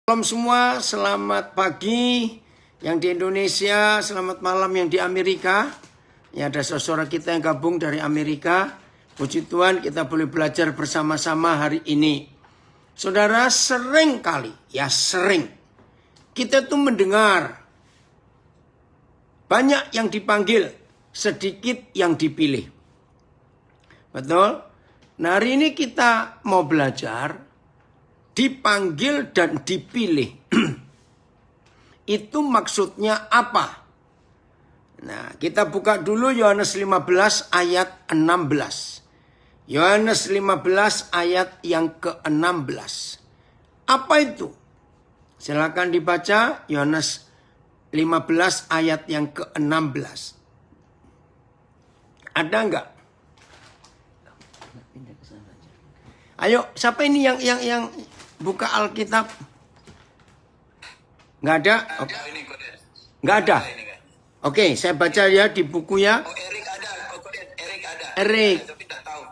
Salam semua, selamat pagi yang di Indonesia, selamat malam yang di Amerika. Ya, ada saudara kita yang gabung dari Amerika. Puji Tuhan kita boleh belajar bersama-sama hari ini. Saudara, sering kali, kita tuh mendengar banyak yang dipanggil, sedikit yang dipilih. Betul? Nah, hari ini kita mau belajar dipanggil dan dipilih. Itu maksudnya apa? Nah, kita buka dulu Yohanes 15 ayat 16. Yohanes 15 ayat yang ke-16. Apa itu? Silakan dibaca Yohanes 15 ayat yang ke-16. Ada enggak? Ayo, siapa ini yang buka Alkitab? Nggak ada? Nggak ada? Oke, saya baca ya di buku ya. Oh, Erik ada. Erik ada. Erik. Tapi tak tahu.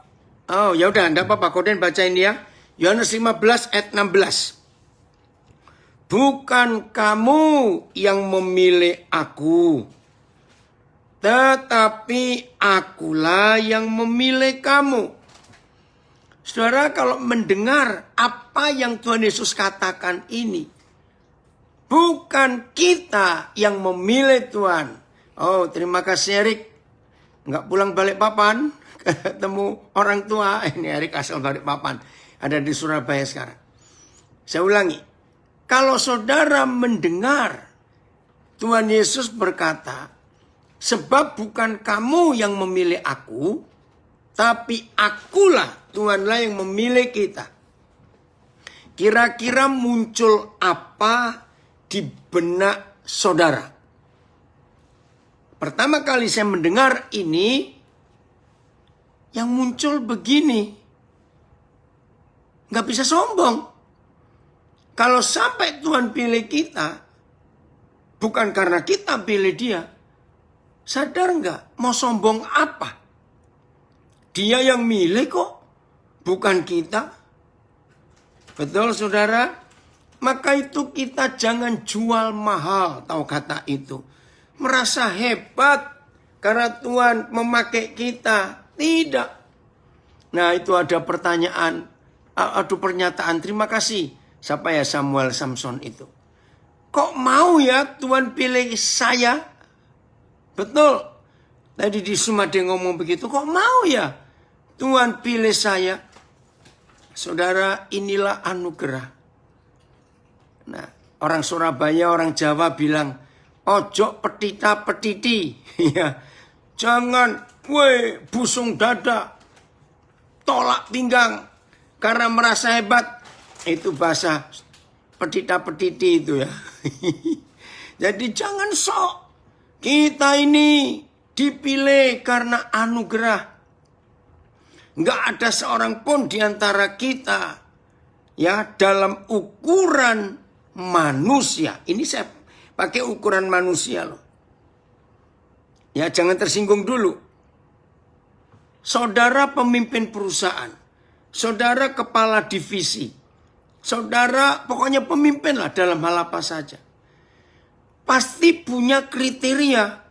Oh, ya udah, enggak apa-apa. Koden bacain ya. Yohanes 15 ayat 16. Bukan kamu yang memilih aku, tetapi akulah yang memilih kamu. Saudara, kalau mendengar apa yang Tuhan Yesus katakan ini, bukan kita yang memilih Tuhan. Oh, terima kasih Erik. Nggak pulang balik papan, ketemu orang tua. Ini Erik asal balik papan. Ada di Surabaya sekarang. Saya ulangi. Kalau saudara mendengar Tuhan Yesus berkata, sebab bukan kamu yang memilih aku, tapi akulah, Tuhanlah yang memilih kita. Kira-kira muncul apa di benak saudara? Pertama kali saya mendengar ini, yang muncul begini. Nggak bisa sombong. Kalau sampai Tuhan pilih kita, bukan karena kita pilih dia. Sadar nggak? Mau sombong apa? Dia yang milih kok, bukan kita. Betul saudara? Maka itu kita jangan jual mahal, tahu kata itu. Merasa hebat karena Tuhan memakai kita. Tidak. Nah, itu ada pertanyaan, pernyataan. Terima kasih. Siapa ya Samuel Samson itu? Kok mau ya Tuhan pilih saya? Betul. Tadi di Sumade ngomong begitu. Kok mau ya Tuhan pilih saya? Saudara, inilah anugerah. Nah, orang Surabaya, orang Jawa bilang, ojo petita petiti. Ya, jangan, busung dada, tolak pinggang, karena merasa hebat. Itu bahasa petita petiti itu ya. Jadi jangan sok. Kita ini dipilih karena anugerah. Nggak ada seorang pun di antara kita ya dalam ukuran manusia. Ini saya pakai ukuran manusia loh. Ya, jangan tersinggung dulu. Saudara pemimpin perusahaan, saudara kepala divisi, saudara pokoknya pemimpin lah dalam hal apa saja. Pasti punya kriteria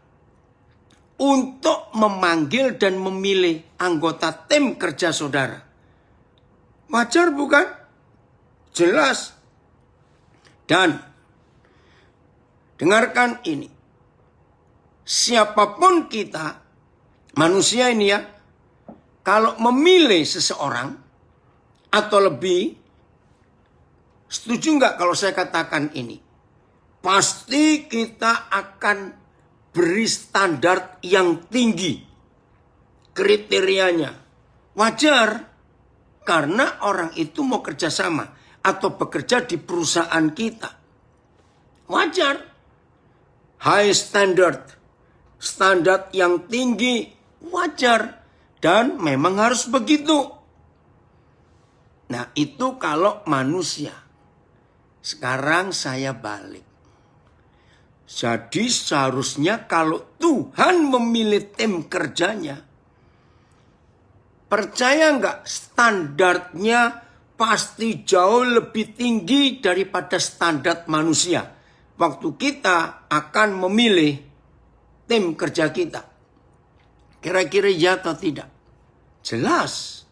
untuk memanggil dan memilih anggota tim kerja saudara. Wajar bukan? Jelas. Dan dengarkan ini. Siapapun kita, manusia ini ya, kalau memilih seseorang atau lebih, setuju nggak kalau saya katakan ini? Pasti kita akan beri standar yang tinggi. Kriterianya wajar karena orang itu mau kerjasama atau bekerja di perusahaan kita. Wajar. High standard. Standar yang tinggi. Wajar. Dan memang harus begitu. Nah, itu kalau manusia. Sekarang saya balik. Jadi seharusnya kalau Tuhan memilih tim kerjanya, percaya nggak standarnya pasti jauh lebih tinggi daripada standar manusia. Waktu kita akan memilih tim kerja kita. Kira-kira ya atau tidak? Jelas.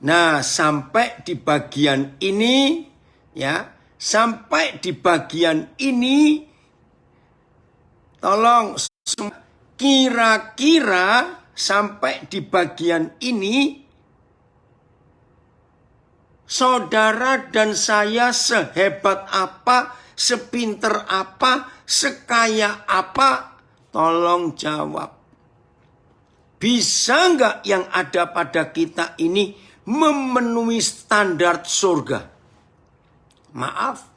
Nah, sampai di bagian ini, ya, sampai di bagian ini, tolong, kira-kira sampai di bagian ini, saudara dan saya sehebat apa, sepinter apa, sekaya apa, tolong jawab. Bisa nggak yang ada pada kita ini memenuhi standar surga? Maaf.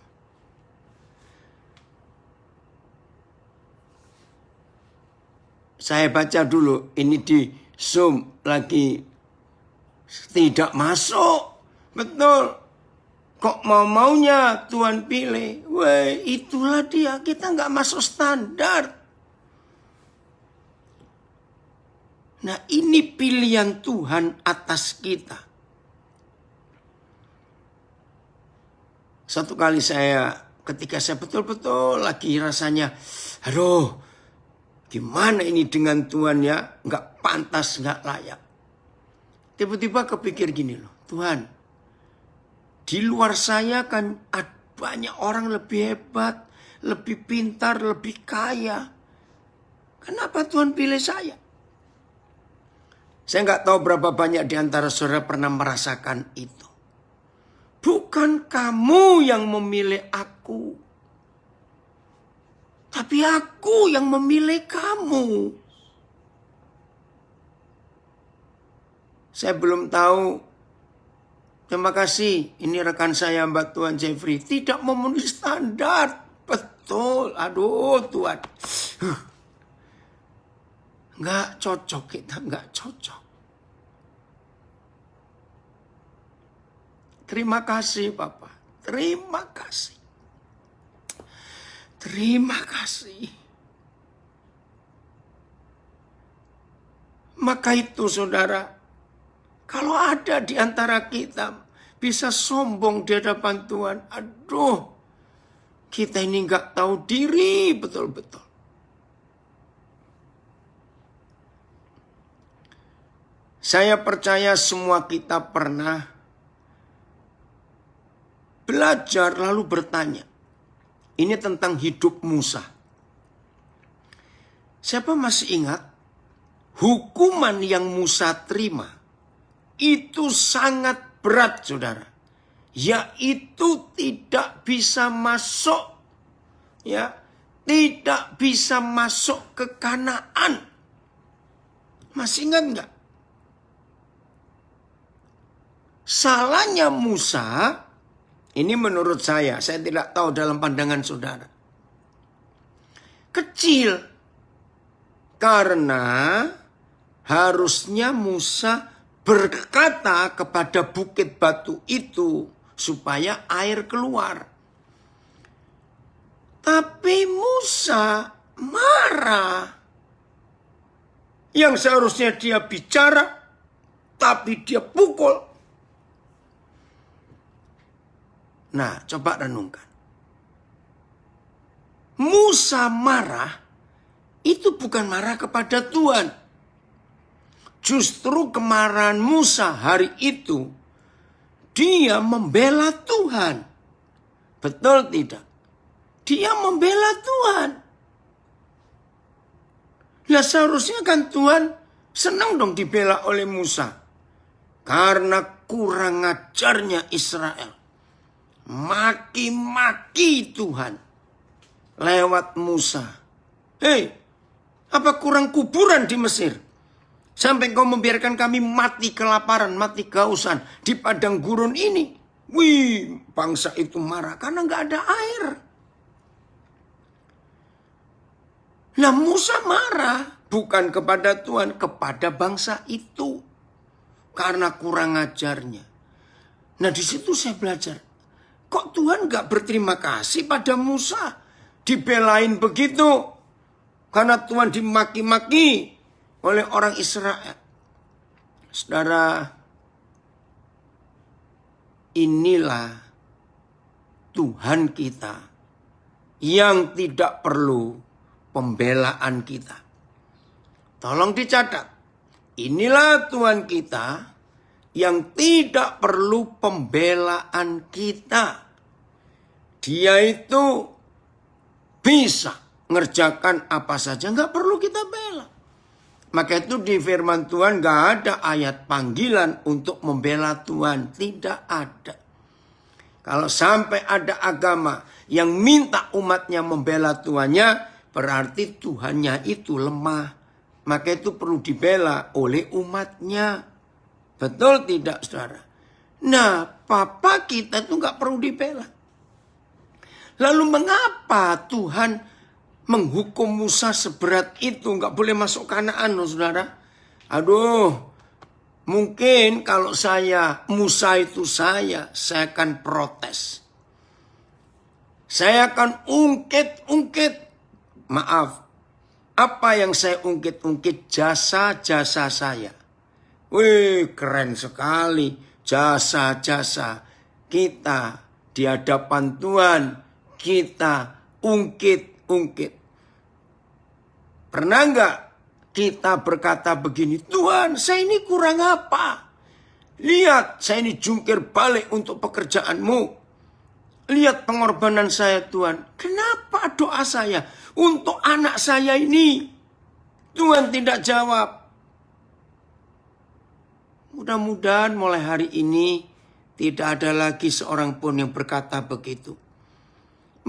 Saya baca dulu, ini di Zoom lagi tidak masuk. Betul. Kok mau-maunya Tuhan pilih? Wah, itulah dia, kita nggak masuk standar. Nah, ini pilihan Tuhan atas kita. Satu kali ketika saya betul-betul lagi rasanya, aduh, gimana ini dengan Tuhan ya, nggak pantas, nggak layak. Tiba-tiba kepikir gini loh, Tuhan, di luar saya kan banyak orang lebih hebat, lebih pintar, lebih kaya. Kenapa Tuhan pilih saya? Saya nggak tahu berapa banyak di antara saudara pernah merasakan itu. Bukan kamu yang memilih aku, tapi aku yang memilih kamu. Saya belum tahu. Terima kasih. Ini rekan saya Mbak Tuhan Jeffrey. Tidak memenuhi standar. Betul. Aduh Tuhan. Nggak cocok, kita nggak cocok. Terima kasih Bapak. Terima kasih. Terima kasih. Maka itu saudara, kalau ada di antara kita bisa sombong di hadapan Tuhan, aduh, kita ini nggak tahu diri betul-betul. Saya percaya semua kita pernah belajar lalu bertanya. Ini tentang hidup Musa. Siapa masih ingat? Hukuman yang Musa terima itu sangat berat, saudara. Yaitu tidak bisa masuk, ya, tidak bisa masuk ke Kanaan. Masih ingat nggak? Salahnya Musa, ini menurut saya tidak tahu dalam pandangan saudara. Kecil. Karena harusnya Musa berkata kepada bukit batu itu supaya air keluar. Tapi Musa marah. Yang seharusnya dia bicara, tapi dia pukul. Nah, coba renungkan. Musa marah, itu bukan marah kepada Tuhan. Justru kemarahan Musa hari itu, dia membela Tuhan. Betul tidak? Dia membela Tuhan. Nah, seharusnya kan Tuhan senang dong dibela oleh Musa. Karena kurang ajarnya Israel. Maki-maki Tuhan lewat Musa. Hei, apa kurang kuburan di Mesir? Sampai kau membiarkan kami mati kelaparan, mati kehausan di padang gurun ini. Wih, bangsa itu marah karena nggak ada air. Nah, Musa marah bukan kepada Tuhan, kepada bangsa itu karena kurang ajarnya. Nah, di situ saya belajar. Kok Tuhan gak berterima kasih pada Musa? Dibelain begitu. Karena Tuhan dimaki-maki oleh orang Israel. Saudara, inilah Tuhan kita yang tidak perlu pembelaan kita. Tolong dicatat. Inilah Tuhan kita yang tidak perlu pembelaan kita. Dia itu bisa ngerjakan apa saja, nggak perlu kita bela. Maka itu di firman Tuhan nggak ada ayat panggilan untuk membela Tuhan, tidak ada. Kalau sampai ada agama yang minta umatnya membela Tuhannya, berarti Tuhannya itu lemah. Maka itu perlu dibela oleh umatnya. Betul tidak, saudara? Nah, Papa kita itu nggak perlu dibela. Lalu mengapa Tuhan menghukum Musa seberat itu? Nggak boleh masuk Kanaan, loh, saudara. Aduh, mungkin kalau Musa itu saya akan protes. Saya akan ungkit. Maaf, apa yang saya ungkit-ungkit? Jasa-jasa saya. Wih, keren sekali jasa-jasa kita di hadapan Tuhan. Kita ungkit. Pernah nggak kita berkata begini, Tuhan, saya ini kurang apa? Lihat, saya ini jungkir balik untuk pekerjaan-Mu. Lihat pengorbanan saya, Tuhan. Kenapa doa saya untuk anak saya ini Tuhan tidak jawab? Mudah-mudahan mulai hari ini tidak ada lagi seorang pun yang berkata begitu.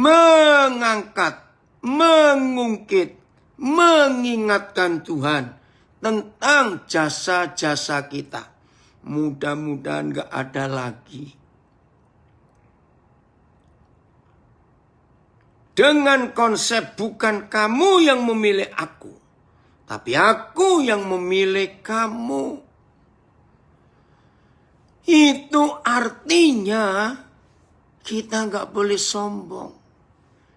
Mengangkat, mengungkit, mengingatkan Tuhan tentang jasa-jasa kita. Mudah-mudahan gak ada lagi. Dengan konsep bukan kamu yang memilih aku, tapi aku yang memilih kamu. Itu artinya kita gak boleh sombong.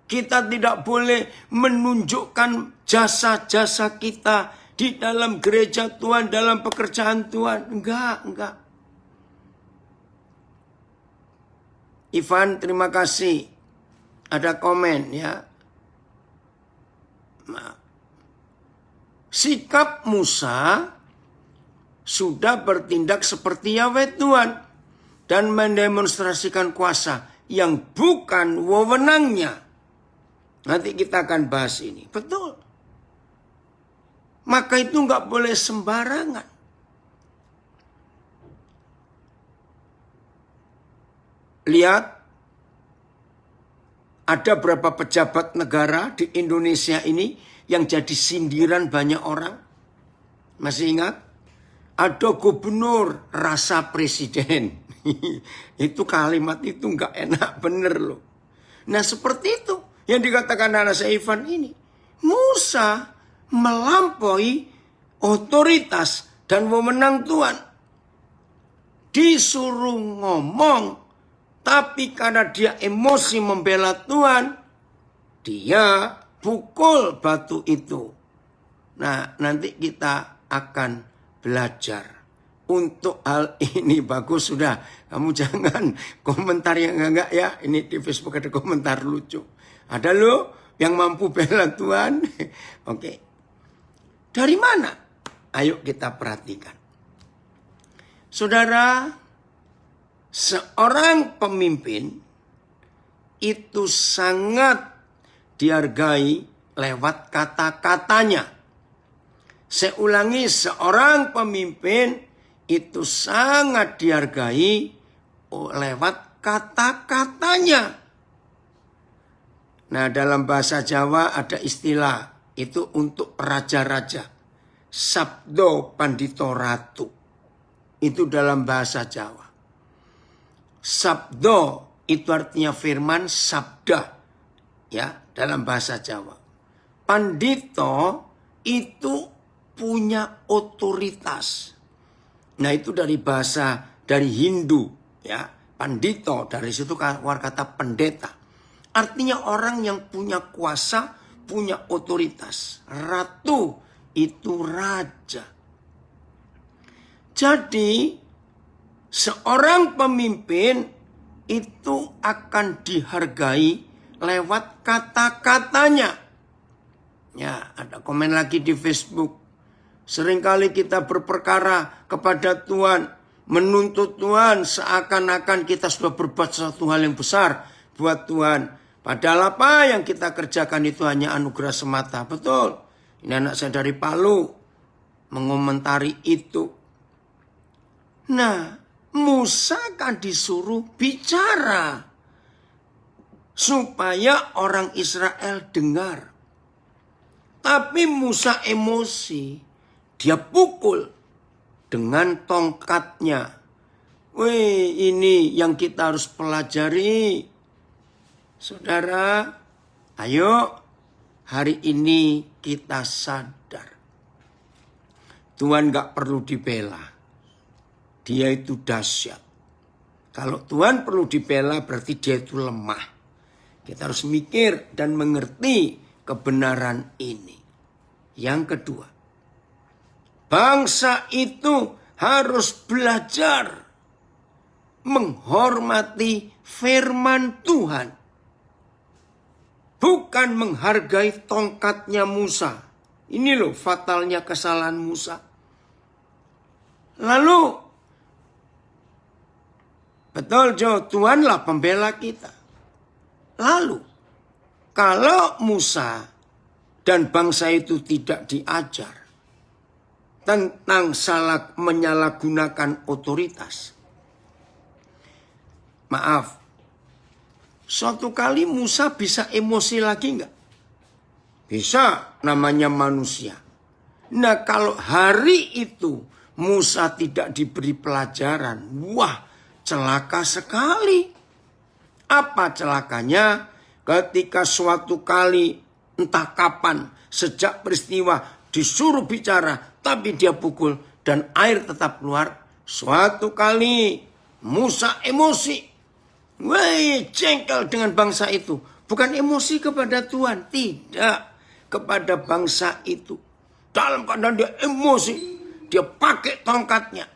Kita tidak boleh menunjukkan jasa-jasa kita di dalam gereja Tuhan, dalam pekerjaan Tuhan. Enggak. Ivan, terima kasih. Ada komen ya. Sikap Musa sudah bertindak seperti Yahweh Tuhan dan mendemonstrasikan kuasa yang bukan wewenangnya. Nanti kita akan bahas ini. Betul. Maka itu nggak boleh sembarangan. Lihat, ada berapa pejabat negara di Indonesia ini yang jadi sindiran banyak orang. Masih ingat? Ada gubernur rasa presiden. Itu kalimat itu nggak enak bener loh. Nah seperti itu yang dikatakan anak saya Ivan ini. Musa melampaui otoritas dan wewenang Tuhan. Disuruh ngomong. Tapi karena dia emosi membela Tuhan, dia pukul batu itu. Nah, nanti kita akan belajar. Untuk hal ini bagus sudah. Kamu jangan komentar yang enggak ya. Ini di Facebook ada komentar lucu. Ada loh yang mampu bela Tuhan. Oke. Dari mana? Ayo kita perhatikan. Saudara, seorang pemimpin itu sangat dihargai lewat kata-katanya. Saya ulangi, seorang pemimpin itu sangat dihargai lewat kata-katanya. Nah, dalam bahasa Jawa ada istilah itu untuk raja-raja. Sabdo Pandito Ratu. Itu dalam bahasa Jawa. Sabdo itu artinya firman, sabda ya dalam bahasa Jawa. Pandito itu punya otoritas. Nah itu dari Hindu ya. Pandito dari situ keluar kata pendeta. Artinya orang yang punya kuasa, punya otoritas. Ratu itu raja. Jadi seorang pemimpin itu akan dihargai lewat kata-katanya. Ya, ada komen lagi di Facebook. Seringkali kita berperkara kepada Tuhan, menuntut Tuhan seakan-akan kita sudah berbuat sesuatu hal yang besar buat Tuhan. Padahal apa yang kita kerjakan itu hanya anugerah semata. Betul. Ini anak saya dari Palu mengomentari itu. Nah, Musa kan disuruh bicara supaya orang Israel dengar. Tapi Musa emosi, dia pukul dengan tongkatnya. Wih, ini yang kita harus pelajari. Saudara, ayo hari ini kita sadar. Tuhan gak perlu dibela. Dia itu dahsyat. Kalau Tuhan perlu dibela berarti dia itu lemah. Kita harus mikir dan mengerti kebenaran ini. Yang kedua, bangsa itu harus belajar menghormati firman Tuhan. Bukan menghargai tongkatnya Musa. Ini loh fatalnya kesalahan Musa. Lalu, betul Jo, Tuhanlah pembela kita. Lalu, kalau Musa dan bangsa itu tidak diajar tentang menyalahgunakan otoritas. Maaf, suatu kali Musa bisa emosi lagi enggak? Bisa, namanya manusia. Nah, kalau hari itu Musa tidak diberi pelajaran, wah, celaka sekali. Apa celakanya? Ketika suatu kali, entah kapan, sejak peristiwa disuruh bicara, tapi dia pukul dan air tetap keluar. Suatu kali Musa emosi. Wih, jengkel dengan bangsa itu. Bukan emosi kepada Tuhan, tidak, kepada bangsa itu. Dalam keadaan dia emosi, dia pakai tongkatnya.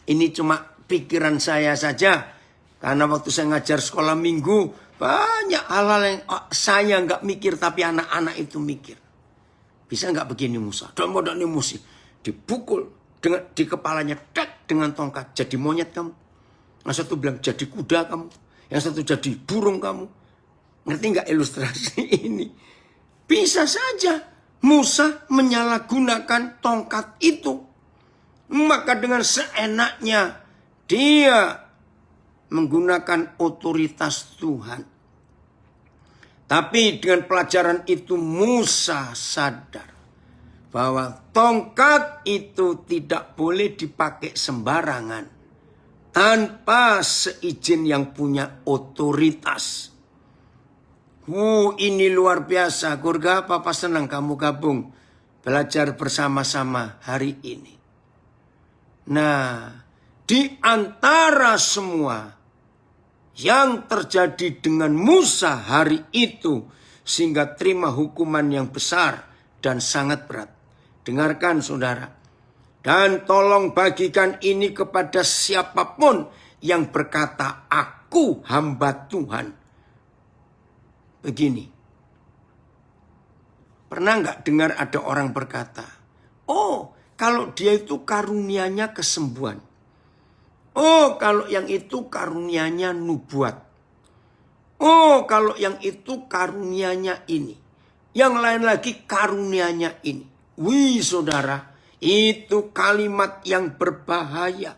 Ini cuma pikiran saya saja. Karena waktu saya ngajar sekolah minggu, banyak hal-hal yang saya nggak mikir, tapi anak-anak itu mikir. Bisa nggak begini Musa? Dalam keadaan emosi, dipukul di kepalanya, tek, dengan tongkat. Jadi monyet kamu. Yang satu bilang jadi kuda kamu. Yang satu jadi burung kamu. Ngerti nggak ilustrasi ini? Bisa saja Musa menyalahgunakan tongkat itu. Maka dengan seenaknya dia menggunakan otoritas Tuhan. Tapi dengan pelajaran itu Musa sadar bahwa tongkat itu tidak boleh dipakai sembarangan tanpa seizin yang punya otoritas. Ini luar biasa. Keluarga, Papa senang kamu gabung belajar bersama-sama hari ini. Nah, di antara semua yang terjadi dengan Musa hari itu sehingga terima hukuman yang besar dan sangat berat. Dengarkan saudara. Dan tolong bagikan ini kepada siapapun yang berkata, aku hamba Tuhan. Begini. Pernah nggak dengar ada orang berkata, oh kalau dia itu karunianya kesembuhan. Oh, kalau yang itu karunianya nubuat. Oh, kalau yang itu karunianya ini. Yang lain lagi karunianya ini. Wih, saudara, itu kalimat yang berbahaya.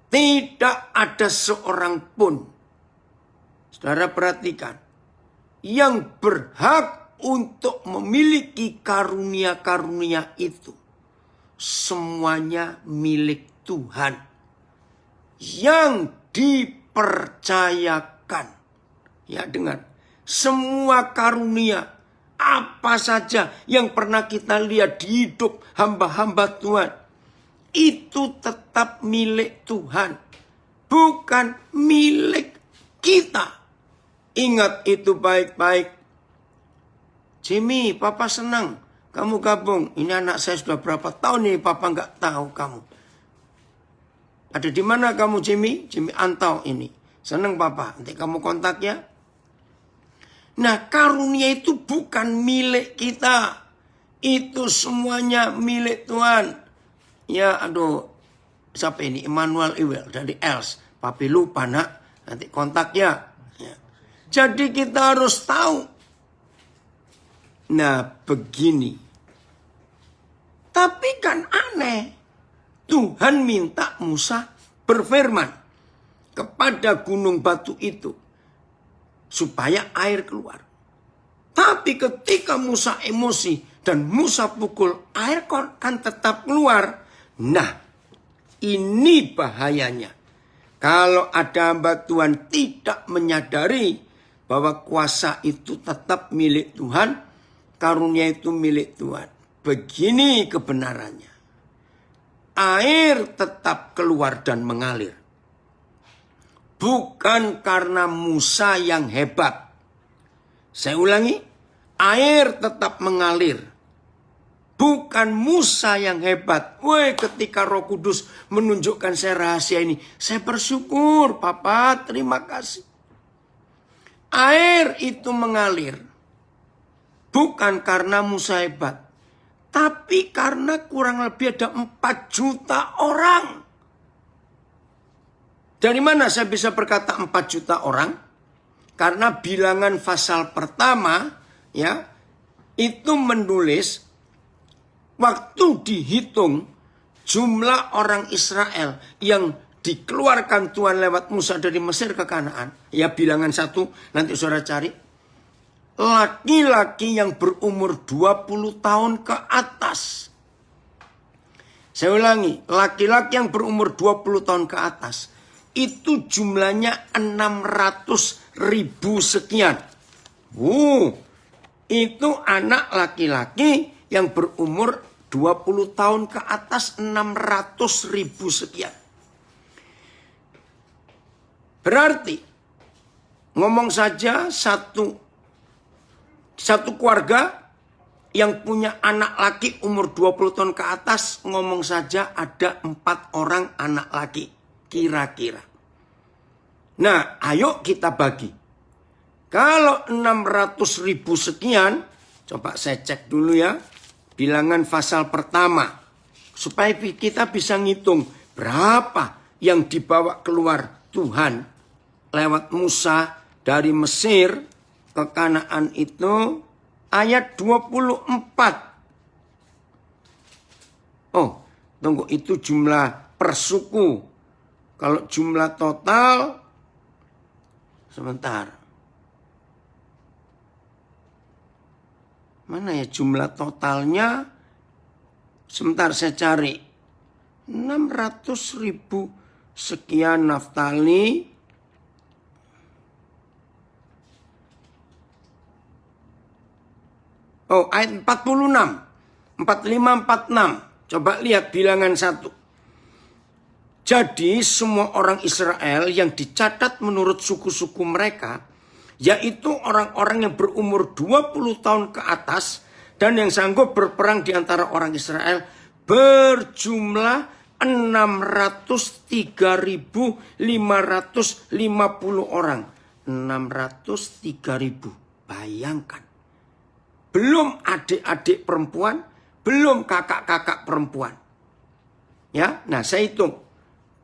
Tidak ada seorang pun, saudara perhatikan, yang berhak untuk memiliki karunia-karunia itu. Semuanya milik Tuhan. Yang dipercayakan. Ya, dengar. Semua karunia, apa saja yang pernah kita lihat di hidup hamba-hamba Tuhan, itu tetap milik Tuhan. Bukan milik kita. Ingat itu baik-baik. Jimmy, Papa senang kamu gabung. Ini anak saya sudah berapa tahun nih, Papa nggak tahu kamu. Ada di mana kamu Jimmy? Jimmy Antau ini. Seneng papa, nanti kamu kontak ya. Nah, karunia itu bukan milik kita. Itu semuanya milik Tuhan. Ya, aduh. Siapa ini? Emmanuel Iwel dari Els. Papi lupa nak. Nanti kontak ya. Jadi kita harus tahu. Nah, begini. Tapi kan aneh. Tuhan minta Musa berfirman kepada gunung batu itu. Supaya air keluar. Tapi ketika Musa emosi dan Musa pukul, air kan tetap keluar. Nah, ini bahayanya. Kalau ada hamba Tuhan tidak menyadari bahwa kuasa itu tetap milik Tuhan, karunia itu milik Tuhan. Begini kebenarannya. Air tetap keluar dan mengalir. Bukan karena Musa yang hebat. Saya ulangi, air tetap mengalir. Bukan Musa yang hebat. Woi, ketika Roh Kudus menunjukkan saya rahasia ini, saya bersyukur, Papa, terima kasih. Air itu mengalir. Bukan karena Musa hebat. Tapi karena kurang lebih ada 4 juta orang. Dari mana saya bisa berkata 4 juta orang? Karena bilangan pasal pertama ya itu menulis waktu dihitung jumlah orang Israel yang dikeluarkan Tuhan lewat Musa dari Mesir ke Kanaan. Ya bilangan 1 nanti saudara cari. Laki-laki yang berumur 20 tahun ke atas. Saya ulangi, laki-laki yang berumur 20 tahun ke atas. Itu jumlahnya 600.000 sekian. Itu anak laki-laki yang berumur 20 tahun ke atas 600.000 sekian. Berarti ngomong saja satu keluarga yang punya anak laki umur 20 tahun ke atas, ngomong saja ada 4 orang anak laki. Kira-kira. Nah, ayo kita bagi. Kalau 600.000 sekian, coba saya cek dulu ya. Bilangan pasal pertama. Supaya kita bisa ngitung berapa yang dibawa keluar Tuhan lewat Musa dari Mesir ke Kanaan itu ayat 24. Oh, tunggu, itu jumlah persuku. Kalau jumlah total, sebentar. Mana ya jumlah totalnya? Sebentar saya cari. 600.000 sekian Naftali. Oh, ayat 46. 45, 46. Coba lihat bilangan 1. Jadi semua orang Israel yang dicatat menurut suku-suku mereka, yaitu orang-orang yang berumur 20 tahun ke atas dan yang sanggup berperang di antara orang Israel, berjumlah 603.550 orang. 603.000. Bayangkan. Belum adik-adik perempuan, belum kakak-kakak perempuan. Ya, nah saya hitung.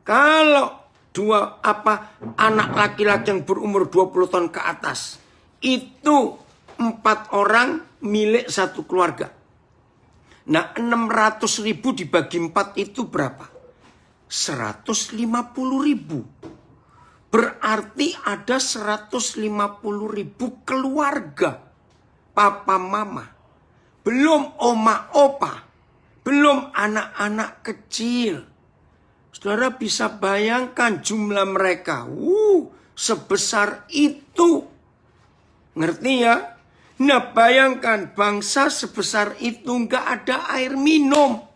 Kalau anak laki-laki yang berumur 20 tahun ke atas, itu 4 orang milik satu keluarga. Nah, 600.000 dibagi 4 itu berapa? 150.000. Berarti ada 150.000 keluarga. Papa mama. Belum oma opa. Belum anak-anak kecil. Saudara bisa bayangkan jumlah mereka. Sebesar itu. Ngerti ya? Nah, bayangkan bangsa sebesar itu nggak ada air minum.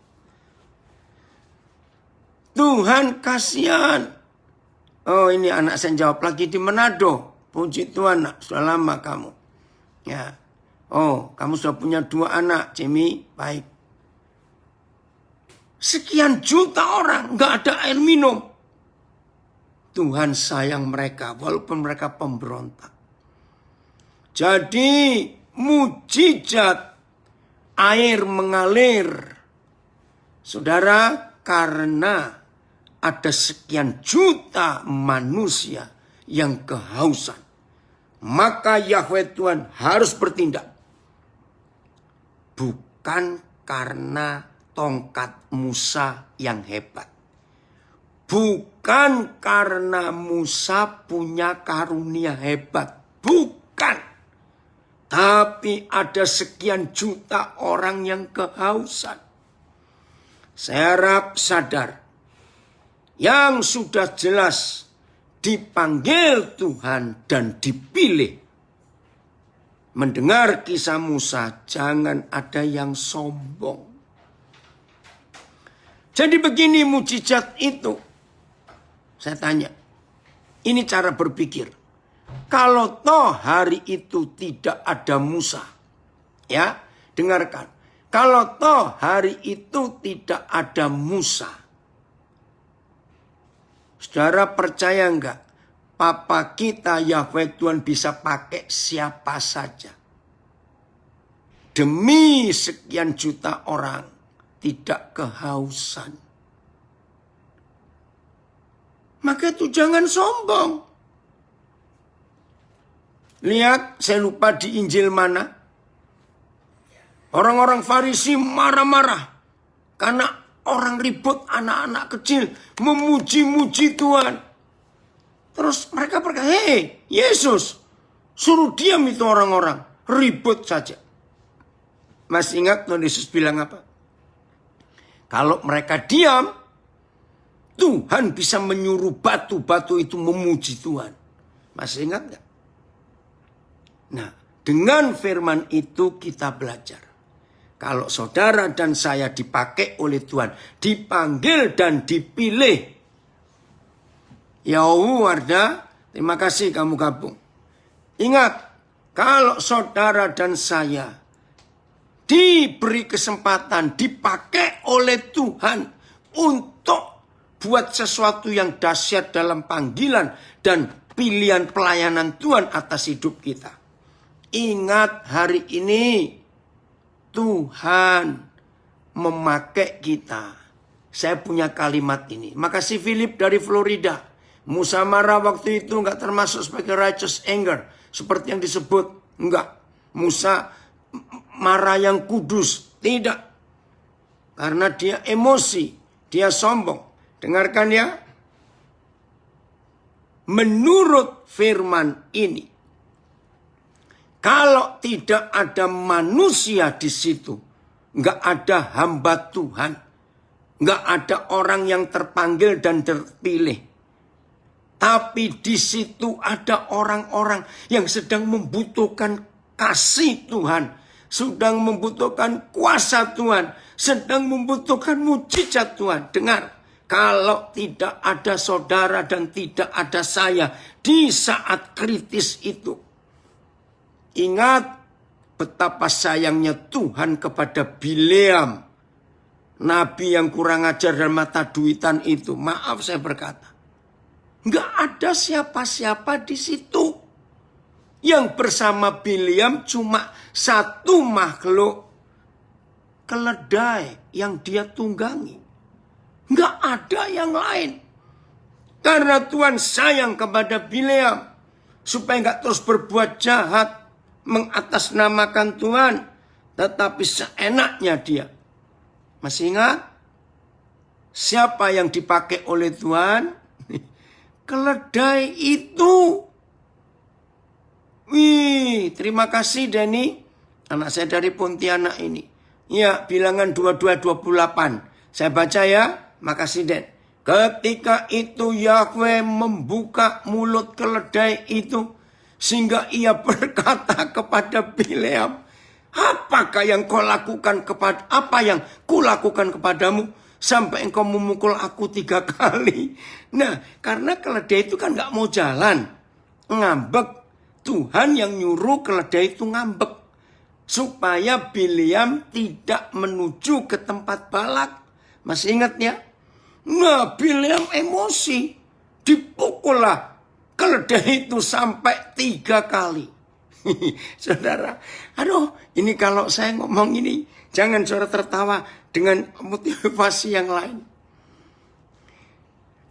Tuhan kasihan. Oh, ini anak saya jawab lagi di Manado. Puji Tuhan, nak, sudah lama kamu. Ya. Oh, kamu sudah punya 2 anak, Jimmy. Baik. Sekian juta orang nggak ada air minum. Tuhan sayang mereka walaupun mereka pemberontak. Jadi mujizat air mengalir. Saudara, karena ada sekian juta manusia yang kehausan, maka Yahweh Tuhan harus bertindak. Bukan karena tongkat Musa yang hebat. Bukan karena Musa punya karunia hebat. Bukan. Tapi ada sekian juta orang yang kehausan. Saya harap sadar. Yang sudah jelas dipanggil Tuhan dan dipilih. Mendengar kisah Musa, jangan ada yang sombong. Jadi begini mujizat itu. Saya tanya, ini cara berpikir. Kalau toh hari itu tidak ada Musa, ya, dengarkan. Kalau toh hari itu tidak ada Musa, saudara percaya enggak? Papa kita Yahweh Tuhan bisa pakai siapa saja. Demi sekian juta orang tidak kehausan. Maka itu jangan sombong. Lihat, saya lupa di Injil mana. Orang-orang Farisi marah-marah. Karena orang ribut, anak-anak kecil memuji-muji Tuhan. Terus mereka berkata, hei Yesus, suruh diam itu orang-orang. Ribut saja. Masih ingat Tuhan Yesus bilang apa? Kalau mereka diam, Tuhan bisa menyuruh batu-batu itu memuji Tuhan. Masih ingat gak? Nah, dengan firman itu kita belajar. Kalau saudara dan saya dipakai oleh Tuhan, dipanggil dan dipilih. Ya Wardah, terima kasih kamu gabung. Ingat, kalau saudara dan saya diberi kesempatan, dipakai oleh Tuhan untuk buat sesuatu yang dahsyat dalam panggilan dan pilihan pelayanan Tuhan atas hidup kita. Ingat hari ini Tuhan memakai kita. Saya punya kalimat ini. Makasih Philip dari Florida. Musa marah waktu itu enggak termasuk sebagai righteous anger. Seperti yang disebut. Enggak. Musa marah yang kudus. Tidak. Karena dia emosi. Dia sombong. Dengarkan ya. Menurut firman ini, kalau tidak ada manusia di situ, nggak ada hamba Tuhan, nggak ada orang yang terpanggil dan terpilih. Tapi di situ ada orang-orang yang sedang membutuhkan kasih Tuhan, sedang membutuhkan kuasa Tuhan, sedang membutuhkan mujizat Tuhan. Dengar. Kalau tidak ada saudara dan tidak ada saya di saat kritis itu. Ingat betapa sayangnya Tuhan kepada Bileam. Nabi yang kurang ajar dan mata duitan itu. Maaf saya berkata. Nggak ada siapa-siapa di situ. Yang bersama Bileam cuma satu makhluk keledai yang dia tunggangi. Nggak ada yang lain. Karena Tuhan sayang kepada Bileam. Supaya nggak terus berbuat jahat. Mengatasnamakan Tuhan. Tetapi seenaknya dia. Masih ingat? Siapa yang dipakai oleh Tuhan? Keledai itu. Wih, terima kasih Denny. Anak saya dari Pontianak ini. Ya, bilangan 22:28. Saya baca ya. Makasih Den. Ketika itu Yahweh membuka mulut keledai itu. Sehingga ia berkata kepada Bileam. Apakah yang kau lakukan kepada, apa yang kulakukan kepadamu. Sampai engkau memukul aku 3 kali. Nah, karena keledai itu kan gak mau jalan. Ngambek. Tuhan yang nyuruh keledai itu ngambek. Supaya Bileam tidak menuju ke tempat Balak. Masih ingat ya? Nah, Bileam emosi. dipukullah keledai itu sampai 3 kali. Saudara, aduh, ini kalau saya ngomong ini, jangan saudara tertawa dengan motivasi yang lain.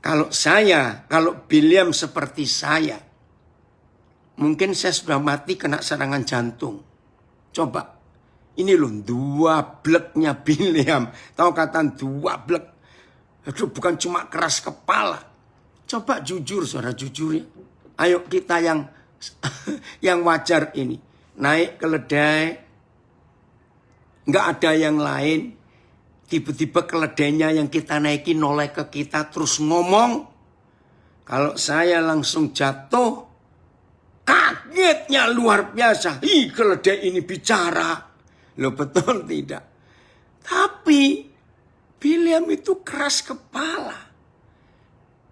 Kalau Biliam seperti saya, mungkin saya sudah mati kena serangan jantung. Coba, ini loh 2 bleknya Biliam. Tahu kata 2 blek? Aduh, bukan cuma keras kepala. Coba jujur, saudara, jujur ya. Ayo kita yang wajar ini. Naik keledai, nggak ada yang lain. Tiba-tiba keledainya yang kita naiki noleh ke kita terus ngomong. Kalau saya langsung jatuh, kagetnya luar biasa. Ih, keledai ini bicara. Loh, betul tidak? Tapi Biliam itu keras kepala.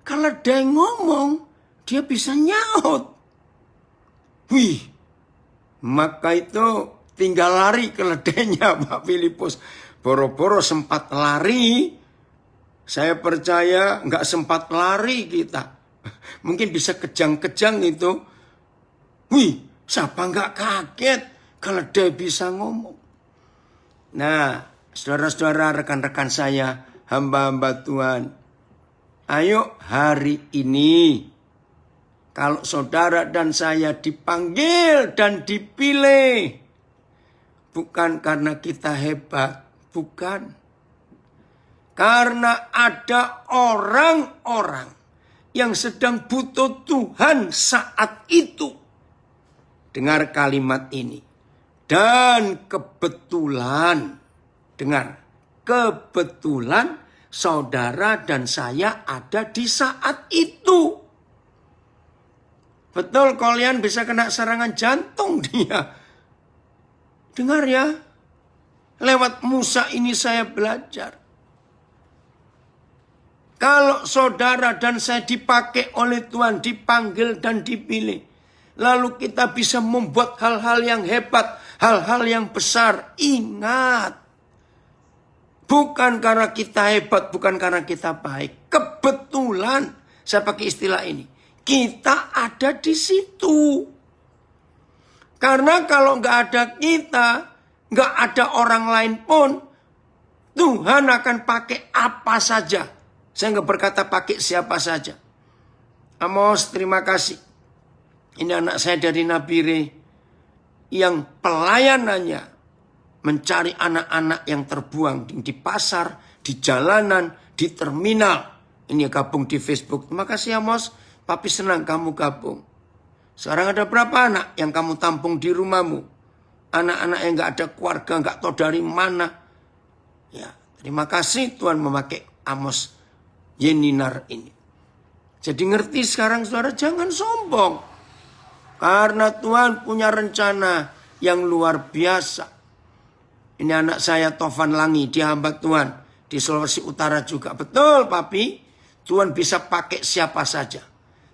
Keledai ngomong, dia bisa nyaut. Wih, maka itu tinggal lari keledainya Pak Filipus. Boro-boro sempat lari, saya percaya nggak sempat lari kita. Mungkin bisa kejang-kejang itu. Wih, siapa nggak kaget keledai bisa ngomong. Nah, saudara-saudara, rekan-rekan saya, hamba-hamba Tuhan. Ayo hari ini, kalau saudara dan saya dipanggil dan dipilih, bukan karena kita hebat, bukan. Karena ada orang-orang yang sedang butuh Tuhan saat itu. Dengar kalimat ini. Dan kebetulan, dengar, kebetulan saudara dan saya ada di saat itu. Betul, kalian bisa kena serangan jantung dia. Dengar ya, lewat Musa ini saya belajar. Kalau saudara dan saya dipakai oleh Tuhan, dipanggil dan dipilih. Lalu kita bisa membuat hal-hal yang hebat, hal-hal yang besar. Ingat, bukan karena kita hebat, bukan karena kita baik. Kebetulan, saya pakai istilah ini. Kita ada di situ. Karena kalau nggak ada kita, nggak ada orang lain pun, Tuhan akan pakai apa saja. Saya nggak berkata pakai siapa saja. Amos, terima kasih. Ini anak saya dari Nabire yang pelayanannya mencari anak-anak yang terbuang di pasar, di jalanan, di terminal. Ini gabung di Facebook. Terima kasih Amos. Papi senang kamu gabung. Sekarang ada berapa anak yang kamu tampung di rumahmu? Anak-anak yang gak ada keluarga, gak tahu dari mana. Ya, terima kasih Tuhan memakai Amos Yeninar ini. Jadi ngerti sekarang saudara, jangan sombong. Karena Tuhan punya rencana yang luar biasa. Ini anak saya Tovan Langi, dia hamba Tuhan. Di Sulawesi Utara juga. Betul papi, Tuhan bisa pakai siapa saja.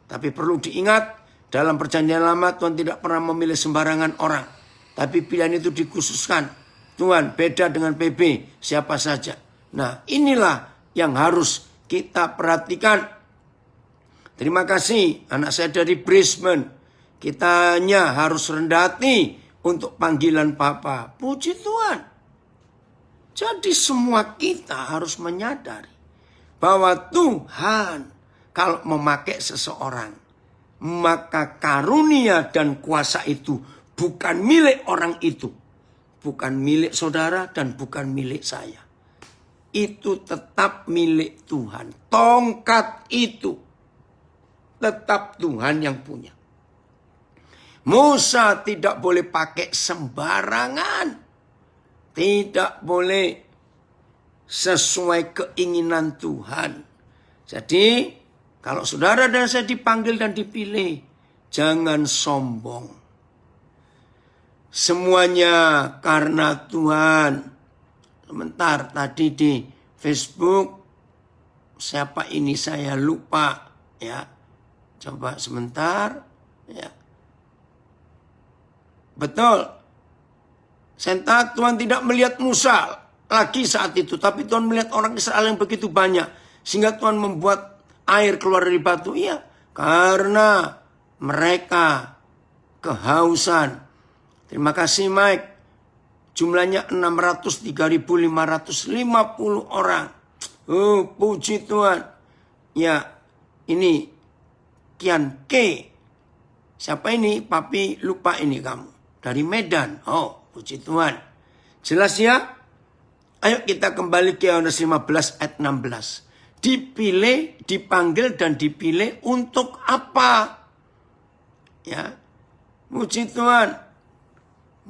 Tapi perlu diingat, dalam perjanjian lama Tuhan tidak pernah memilih sembarangan orang. Tapi pilihan itu dikhususkan. Tuhan beda dengan PB, siapa saja. Nah, inilah yang harus kita perhatikan. Terima kasih anak saya dari Brisbane. Kita hanya harus rendah hati untuk panggilan Papa. Puji Tuhan. Jadi semua kita harus menyadari bahwa Tuhan kalau memakai seseorang, maka karunia dan kuasa itu bukan milik orang itu. Bukan milik saudara dan bukan milik saya. Itu tetap milik Tuhan. Tongkat itu tetap Tuhan yang punya. Musa tidak boleh pakai sembarangan. Tidak boleh sesuai keinginan Tuhan. Jadi kalau saudara dan saya dipanggil dan dipilih, jangan sombong. Semuanya karena Tuhan. Sebentar, tadi di Facebook, siapa ini saya lupa. Ya, coba sebentar. Ya, betul. Senta Tuhan tidak melihat Musa lagi saat itu, tapi Tuhan melihat orang Israel yang begitu banyak. Sehingga Tuhan membuat air keluar dari batu? Iya, karena mereka kehausan. Terima kasih Mike. Jumlahnya 603.550 orang. Oh, puji Tuhan. Ya, ini Kian K. Siapa ini? Papi lupa ini kamu. Dari Medan. Oh, puji Tuhan. Jelas ya? Ayo kita kembali ke Yohanes 15 ayat 16. Dipilih, dipanggil dan dipilih untuk apa? Ya. Puji Tuhan.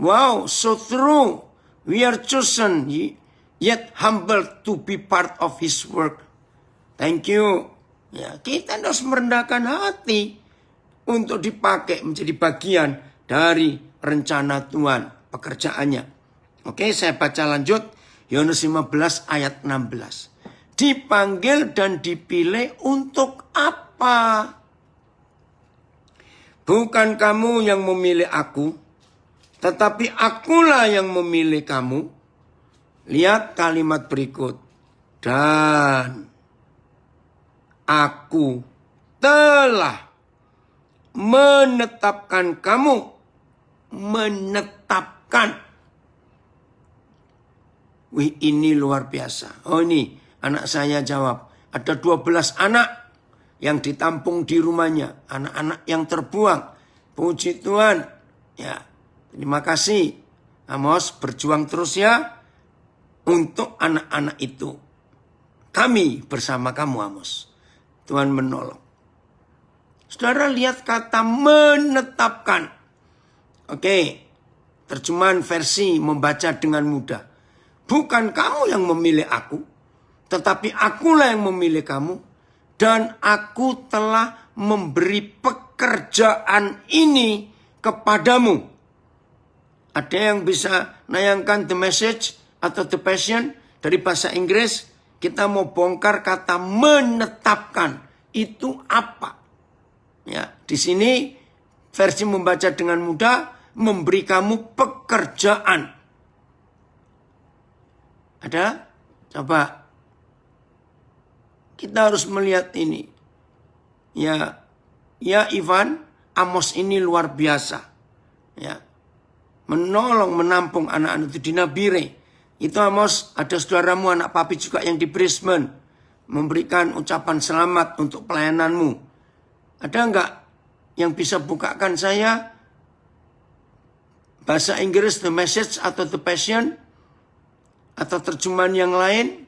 Wow, so true. We are chosen, yet humble to be part of His work. Thank you. Ya, kita harus merendahkan hati untuk dipakai menjadi bagian dari rencana Tuhan, pekerjaannya. Oke, saya baca lanjut. Yohanes 15 ayat 16. Dipanggil dan dipilih untuk apa? Bukan kamu yang memilih aku, tetapi akulah yang memilih kamu. Lihat kalimat berikut. Dan aku telah menetapkan kamu. Menetapkan. Wih, ini luar biasa. Oh, ini anak saya jawab. Ada 12 anak yang ditampung di rumahnya. Anak-anak yang terbuang. Puji Tuhan. Ya, terima kasih. Amos, berjuang terus ya. Untuk anak-anak itu. Kami bersama kamu, Amos. Tuhan menolong. Saudara lihat kata menetapkan. Oke. Terjemahan versi membaca dengan mudah. Bukan kamu yang memilih aku, tetapi akulah yang memilih kamu. Dan aku telah memberi pekerjaan ini kepadamu. Ada yang bisa nayangkan The Message atau The Passion dari bahasa Inggris? Kita mau bongkar kata menetapkan. Itu apa? Ya, di sini versi membaca dengan mudah, memberi kamu pekerjaan. Ada? Coba. Kita harus melihat ini. Ya Ivan, Amos ini luar biasa. Ya. Menolong, menampung anak-anak itu di Nabire. Itu Amos, ada saudaramu anak papi juga yang di Brisbane. Memberikan ucapan selamat untuk pelayananmu. Ada enggak yang bisa bukakan saya? Bahasa Inggris The Message atau The Passion? Atau terjemahan yang lain?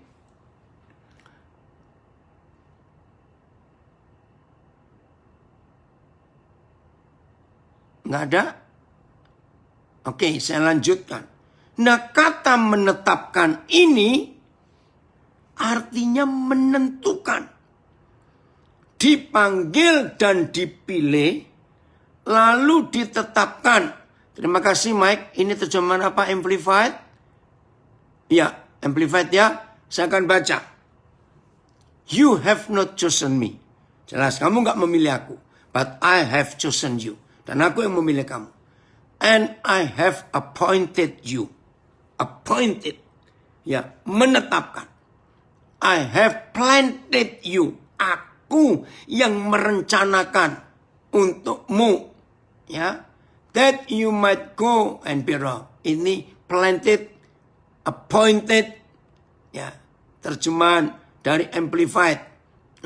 Nggak ada? Oke, saya lanjutkan. Nah, kata menetapkan ini artinya menentukan. Dipanggil dan dipilih, lalu ditetapkan. Terima kasih Mike. Ini terjemahan apa? Amplified? Ya, Amplified ya. Saya akan baca. You have not chosen me. Jelas, kamu nggak memilih aku. But I have chosen you. Dan aku yang memilih kamu. And I have appointed you. Appointed. Ya, menetapkan. I have planted you. Aku yang merencanakan untukmu. Ya. That you might go and be wrong. Ini planted, appointed. Ya. Terjemahan dari Amplified.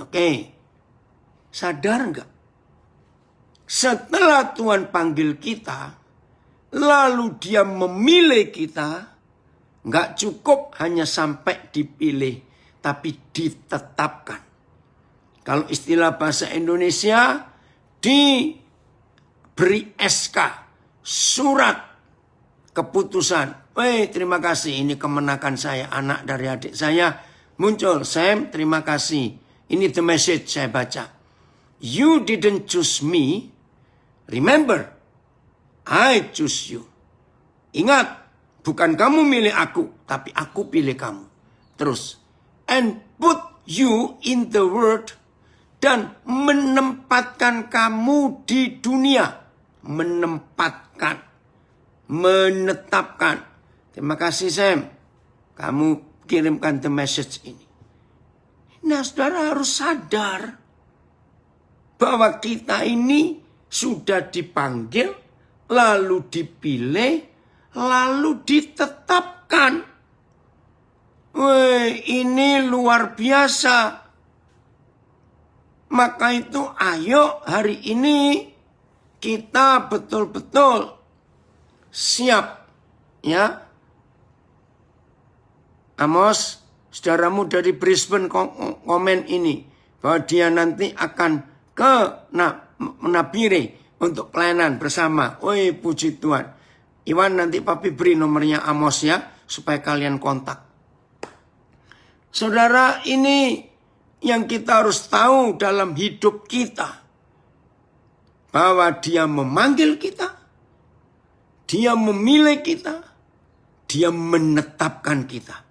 Oke. Sadar enggak? Setelah Tuhan panggil kita, lalu dia memilih kita, enggak cukup hanya sampai dipilih, tapi ditetapkan. Kalau istilah bahasa Indonesia, diberi SK, surat keputusan. Terima kasih, ini kemenakan saya, anak dari adik saya. Muncul, Sam, terima kasih. Ini The Message saya baca. You didn't choose me. Remember, I choose you. Ingat, bukan kamu milih aku, tapi aku pilih kamu. Terus, and put you in the world, dan menempatkan kamu di dunia. Menempatkan, menetapkan. Terima kasih Sam, kamu kirimkan The Message ini. Nah, saudara harus sadar. bahwa kita ini sudah dipanggil, lalu dipilih, lalu ditetapkan. Wih, ini luar biasa. Maka itu ayo hari ini kita betul-betul siap, ya. Amos, saudaramu dari Brisbane komen ini bahwa dia nanti akan ke Nabire untuk pelayanan bersama. Woi, puji Tuhan. Iwan, nanti papi beri nomornya Amos ya, supaya kalian kontak. Saudara, ini yang kita harus tahu dalam hidup kita. Bahwa dia memanggil kita, dia memilih kita, dia menetapkan kita.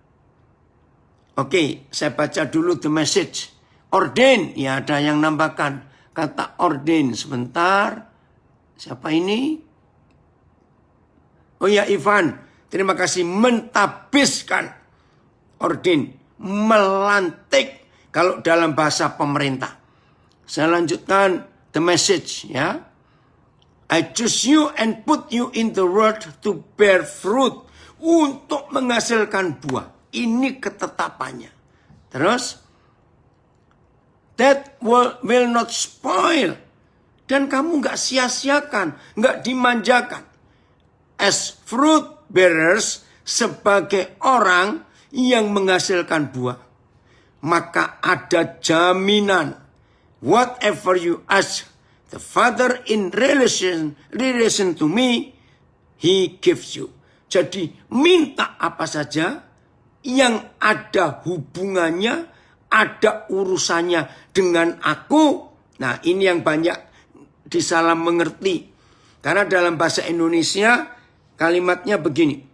Oke, saya baca dulu the message. Ordain, ya ada yang nambahkan kata ordain sebentar. Siapa ini? Oh ya, Ivan, terima kasih. Mentabiskan, ordain, melantik kalau dalam bahasa pemerintah. Saya lanjutkan the message ya. I choose you and put you in the world to bear fruit, untuk menghasilkan buah. Ini ketetapannya. Terus, that will not spoil. Dan kamu gak sia-siakan, gak dimanjakan. As fruit bearers, sebagai orang yang menghasilkan buah. Maka ada jaminan. Whatever you ask the Father in relation to me, He gives you. Jadi minta apa saja yang ada hubungannya, ada urusannya dengan aku. Nah, ini yang banyak disalah mengerti. Karena dalam bahasa Indonesia kalimatnya begini.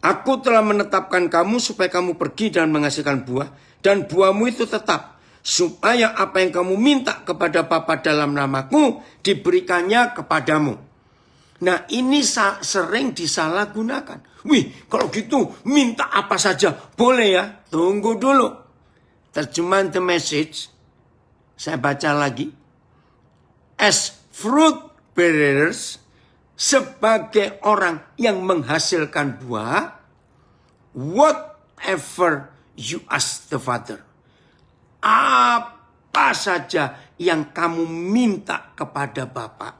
Aku telah menetapkan kamu supaya kamu pergi dan menghasilkan buah. Dan buahmu itu tetap. Supaya apa yang kamu minta kepada Bapa dalam namaku, diberikannya kepadamu. Nah, ini sering disalahgunakan. Wih, kalau gitu minta apa saja. Boleh ya? Tunggu dulu. Terjemahan the message. Saya baca lagi. As fruit bearers, sebagai orang yang menghasilkan buah, whatever you ask the Father. Apa saja yang kamu minta kepada Bapa.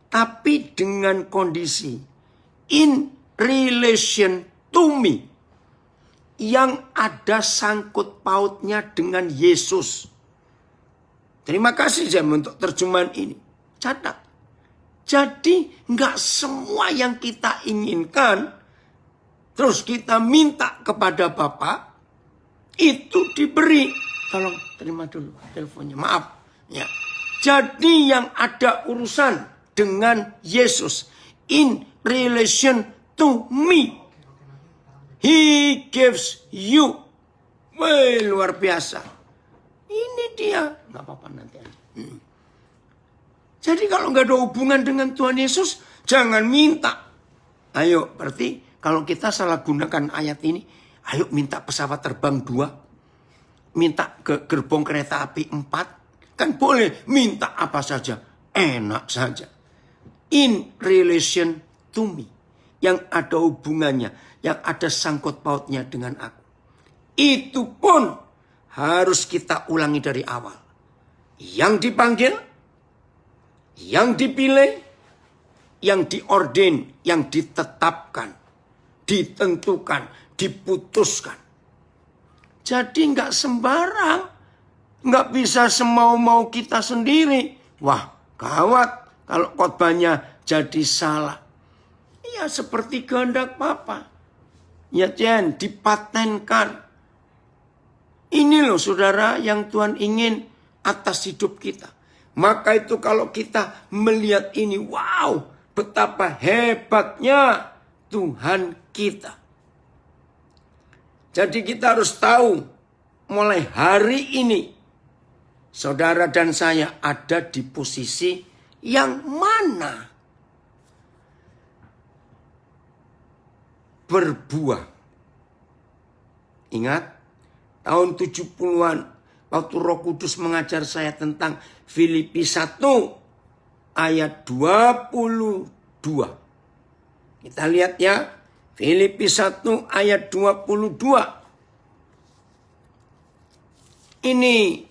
Tapi dengan kondisi in relation to me, yang ada sangkut pautnya dengan Yesus. Terima kasih Jam untuk terjemahan ini. Catat. Jadi nggak semua yang kita inginkan, terus kita minta kepada Bapa, itu diberi. Tolong terima dulu teleponnya, maaf. Ya. Jadi yang ada urusan dengan Yesus in relation to me, He gives you. Wih, luar biasa. Ini dia. Nggak apa-apa nanti aja. Jadi kalau nggak ada hubungan dengan Tuhan Yesus, jangan minta. Ayo, berarti kalau kita salah gunakan ayat ini, ayo minta pesawat terbang 2, minta ke gerbong kereta api 4, kan boleh minta apa saja, enak saja. In relation to me, yang ada hubungannya, yang ada sangkut pautnya dengan aku. Itu pun harus kita ulangi dari awal. Yang dipanggil, yang dipilih, yang diordain, yang ditetapkan, ditentukan, diputuskan. Jadi nggak sembarang, nggak bisa semau-mau kita sendiri. Wah, gawat kalau khotbahnya jadi salah. Ya seperti kehendak Bapa. Ya jangan dipatenkan. Ini loh saudara yang Tuhan ingin atas hidup kita. Maka itu kalau kita melihat ini, wow, betapa hebatnya Tuhan kita. Jadi kita harus tahu, mulai hari ini, saudara dan saya ada di posisi yang mana? Berbuah. Ingat, tahun 70-an waktu Roh Kudus mengajar saya tentang Filipi 1 ayat 22. Kita lihat ya, Filipi 1 ayat 22. Ini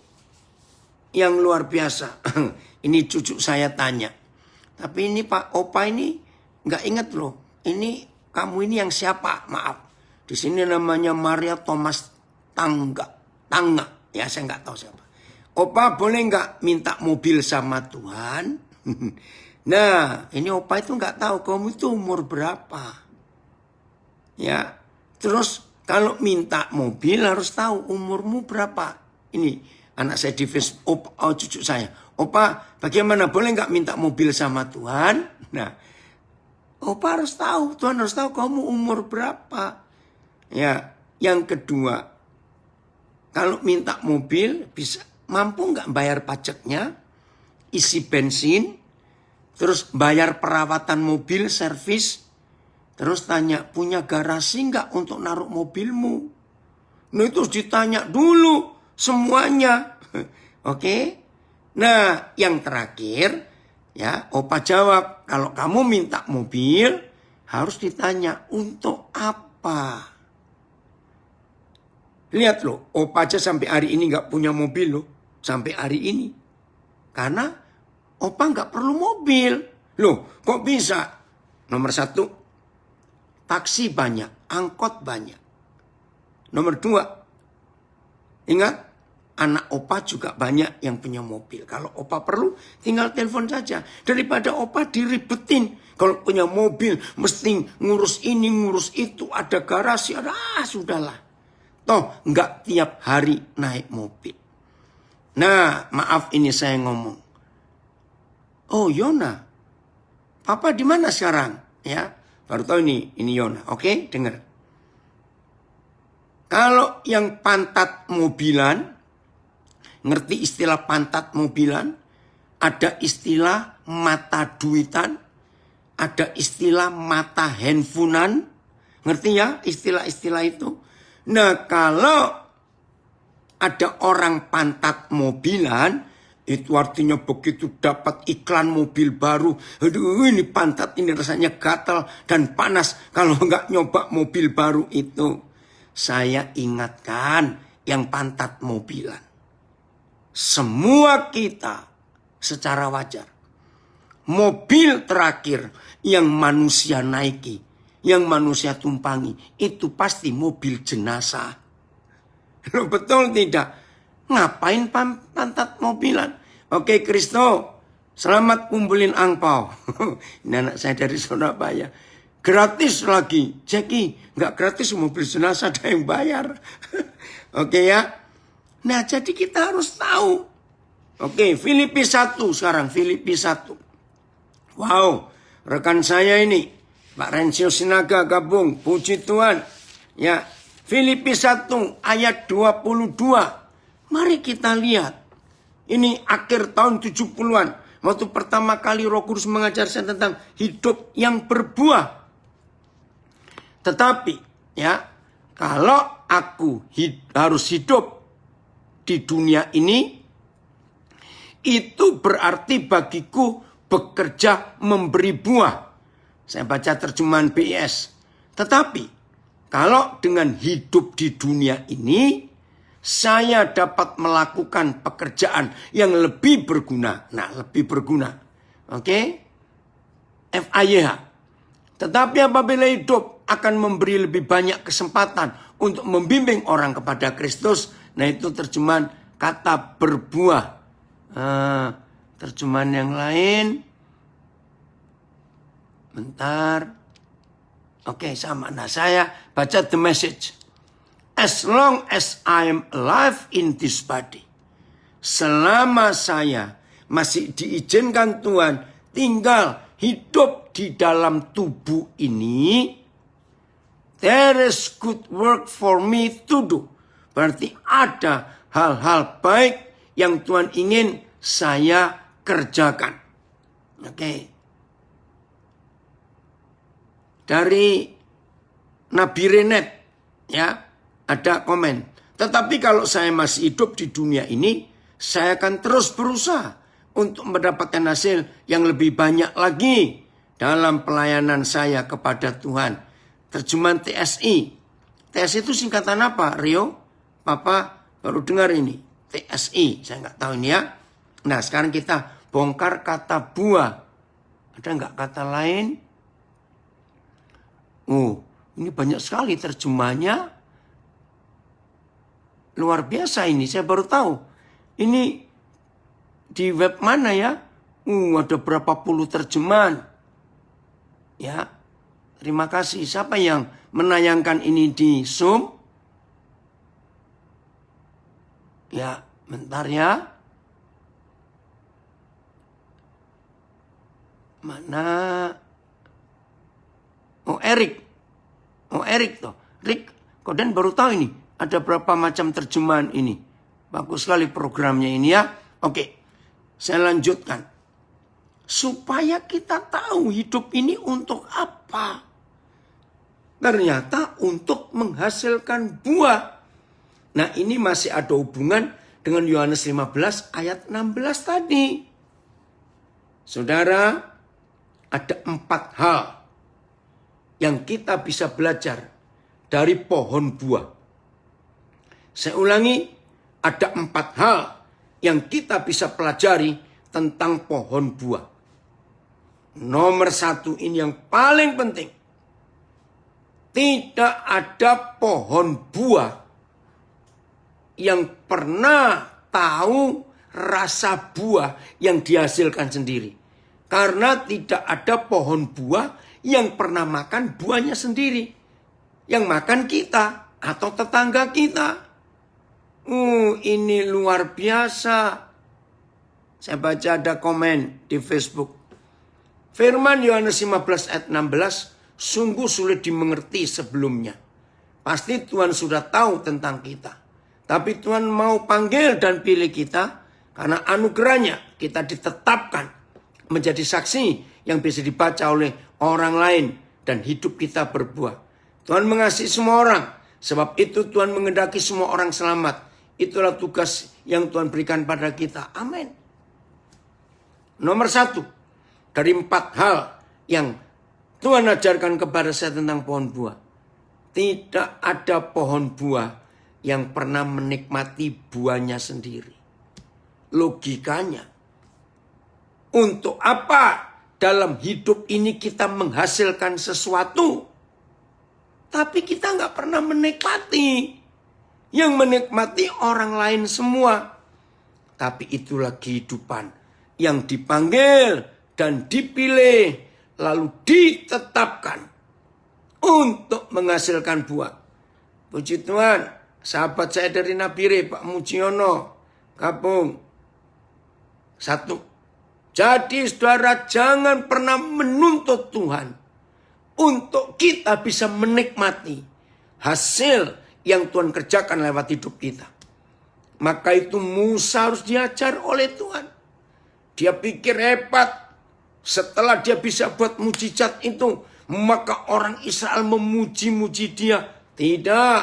yang luar biasa. Ini cucu saya tanya. Tapi ini Pak Opa ini nggak ingat loh. Ini kamu ini yang siapa? Maaf. Di sini namanya Maria Thomas Tangga. Ya saya nggak tahu siapa. Opa boleh nggak minta mobil sama Tuhan? Nah ini Opa itu nggak tahu kamu itu umur berapa. Ya. Terus kalau minta mobil harus tahu umurmu berapa. Ini anak saya di Facebook, cucu saya. Opa, bagaimana boleh nggak minta mobil sama Tuhan? Nah, Opa harus tahu, Tuhan harus tahu kamu umur berapa. Ya, yang kedua, kalau minta mobil bisa mampu nggak bayar pajaknya, isi bensin, terus bayar perawatan mobil, servis, terus tanya punya garasi nggak untuk naruh mobilmu? Nah itu ditanya dulu. Semuanya. Oke. Nah, yang terakhir ya, Opa jawab, kalau kamu minta mobil harus ditanya untuk apa? Lihat loh, Opa aja sampai hari ini nggak punya mobil loh, sampai hari ini. Karena Opa nggak perlu mobil. Loh, kok bisa? Nomor 1, taksi banyak, angkot banyak. Nomor 2, ingat, anak Opa juga banyak yang punya mobil. Kalau Opa perlu, tinggal telepon saja. Daripada Opa diribetin. Kalau punya mobil, mesti ngurus ini, ngurus itu. Ada garasi, sudahlah. Toh, nggak tiap hari naik mobil. Nah, maaf ini saya ngomong. Oh, Yona. Papa di mana sekarang? Ya, baru tahu ini Yona. Oke, dengar. Kalau yang pantat mobilan, ngerti istilah pantat mobilan? Ada istilah mata duitan. Ada istilah mata handphonean. Ngerti ya istilah-istilah itu? Nah kalau ada orang pantat mobilan, itu artinya begitu dapat iklan mobil baru. Aduh ini pantat ini rasanya gatal dan panas kalau nggak nyoba mobil baru itu. Saya ingatkan yang pantat mobilan. Semua kita secara wajar. Mobil terakhir yang manusia naiki, yang manusia tumpangi, itu pasti mobil jenazah. Loh, betul tidak? Ngapain pantat mobilan? Oke Kristo, selamat kumpulin angpau. Ini anak saya dari Surabaya. Gratis lagi. Jackie, nggak gratis mobil jenazah ada yang bayar. Oke ya. Nah jadi kita harus tahu. Oke, Filipi 1 sekarang. Filipi 1. Wow, rekan saya ini. Pak Rensio Sinaga gabung. Puji Tuhan. Ya, Filipi 1 ayat 22. Mari kita lihat. Ini akhir tahun 70-an. Waktu pertama kali Roh Kudus mengajar saya tentang hidup yang berbuah. Tetapi ya, kalau aku harus hidup di dunia ini, itu berarti bagiku bekerja memberi buah. Saya baca terjemahan BIS. Tetapi kalau dengan hidup di dunia ini, saya dapat melakukan pekerjaan yang lebih berguna. Nah, lebih berguna. Oke? FIYH. Tetapi apabila hidup akan memberi lebih banyak kesempatan untuk membimbing orang kepada Kristus. Nah itu terjemahan kata berbuah. Terjemahan yang lain. Bentar. Oke, sama. Nah saya baca The Message. As long as I am alive in this body. Selama saya masih diizinkan Tuhan tinggal hidup di dalam tubuh ini, there is good work for me to do. Berarti ada hal-hal baik yang Tuhan ingin saya kerjakan. Oke. Dari Nabi Renet, ya, ada komen. Tetapi kalau saya masih hidup di dunia ini, saya akan terus berusaha untuk mendapatkan hasil yang lebih banyak lagi dalam pelayanan saya kepada Tuhan. Terjemahan TSI. TSI itu singkatan apa, Rio? Papa baru dengar ini. TSI, saya nggak tahu ini ya. Nah, sekarang kita bongkar kata buah. Ada nggak kata lain? Oh, ini banyak sekali terjemahnya. Luar biasa ini, saya baru tahu. Ini di web mana ya? Ada berapa puluh terjemahan. Ya, terima kasih. Siapa yang menayangkan ini di Zoom? Ya, bentar ya. Mana? Oh, Erik. Tuh. Rick, Koden baru tahu ini. Ada berapa macam terjemahan ini. Bagus sekali programnya ini ya. Oke, saya lanjutkan. Supaya kita tahu hidup ini untuk apa. Ternyata untuk menghasilkan buah. Nah, ini masih ada hubungan dengan Yohanes 15 ayat 16 tadi. Saudara, ada 4 hal yang kita bisa belajar dari pohon buah. Saya ulangi, ada 4 hal yang kita bisa pelajari tentang pohon buah. Nomor 1 ini yang paling penting. Tidak ada pohon buah yang pernah tahu rasa buah yang dihasilkan sendiri. Karena tidak ada pohon buah yang pernah makan buahnya sendiri. Yang makan kita atau tetangga kita. Ini luar biasa. Saya baca ada komen di Facebook. Firman Yohanes 15 ayat 16 sungguh sulit dimengerti sebelumnya. Pasti Tuhan sudah tahu tentang kita. Tapi Tuhan mau panggil dan pilih kita karena anugerahnya kita ditetapkan menjadi saksi yang bisa dibaca oleh orang lain dan hidup kita berbuah. Tuhan mengasihi semua orang. Sebab itu Tuhan menghendaki semua orang selamat. Itulah tugas yang Tuhan berikan pada kita. Amin. Nomor 1. Dari 4 hal yang Tuhan ajarkan kepada saya tentang pohon buah. Tidak ada pohon buah yang pernah menikmati buahnya sendiri. Logikanya. Untuk apa dalam hidup ini kita menghasilkan sesuatu? Tapi kita nggak pernah menikmati. Yang menikmati orang lain semua. Tapi itulah kehidupan yang dipanggil dan dipilih. Lalu ditetapkan untuk menghasilkan buah. Puji Tuhan, sahabat saya dari Nabire, Pak Mujiono, gabung. 1. Jadi saudara jangan pernah menuntut Tuhan untuk kita bisa menikmati hasil yang Tuhan kerjakan lewat hidup kita. Maka itu Musa harus diajar oleh Tuhan. Dia pikir hebat. Setelah dia bisa buat mujizat itu, maka orang Israel memuji-muji dia. Tidak.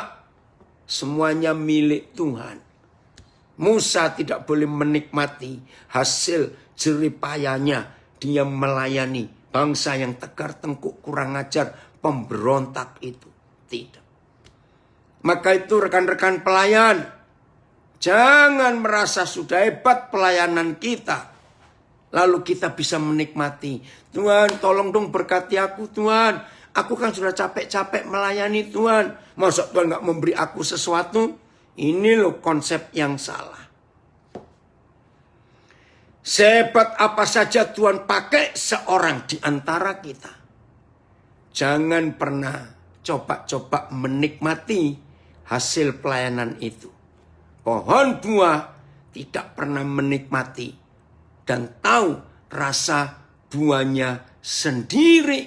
Semuanya milik Tuhan. Musa tidak boleh menikmati hasil jeripayanya. Dia melayani bangsa yang tegar tengkuk, kurang ajar, pemberontak itu. Tidak. Maka itu rekan-rekan pelayan, jangan merasa sudah hebat pelayanan kita. Lalu kita bisa menikmati. Tuhan tolong dong berkati aku Tuhan. Aku kan sudah capek-capek melayani Tuhan. Masa Tuhan gak memberi aku sesuatu? Ini loh konsep yang salah. Sehebat apa saja Tuhan pakai seorang di antara kita. Jangan pernah coba-coba menikmati hasil pelayanan itu. Pohon buah tidak pernah menikmati dan tahu rasa buahnya sendiri.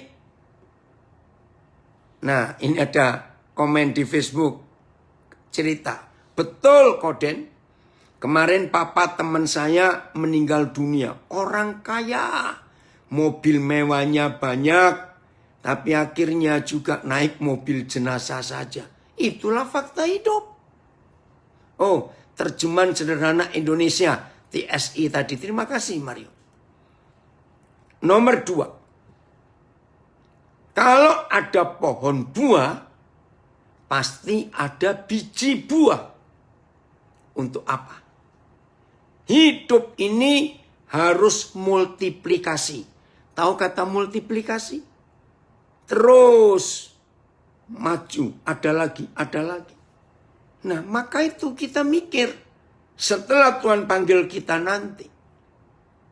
Nah, ini ada komen di Facebook. Cerita. Betul, Koden. Kemarin papa teman saya meninggal dunia. Orang kaya. Mobil mewahnya banyak. Tapi akhirnya juga naik mobil jenazah saja. Itulah fakta hidup. Oh, terjemahan sederhana Indonesia, TSI tadi. Terima kasih Mario. Nomor 2. Kalau ada pohon buah, pasti ada biji buah. Untuk apa? Hidup ini harus multiplikasi. Tahu kata multiplikasi? Terus maju, ada lagi, ada lagi. Nah, maka itu kita mikir, setelah Tuhan panggil kita nanti,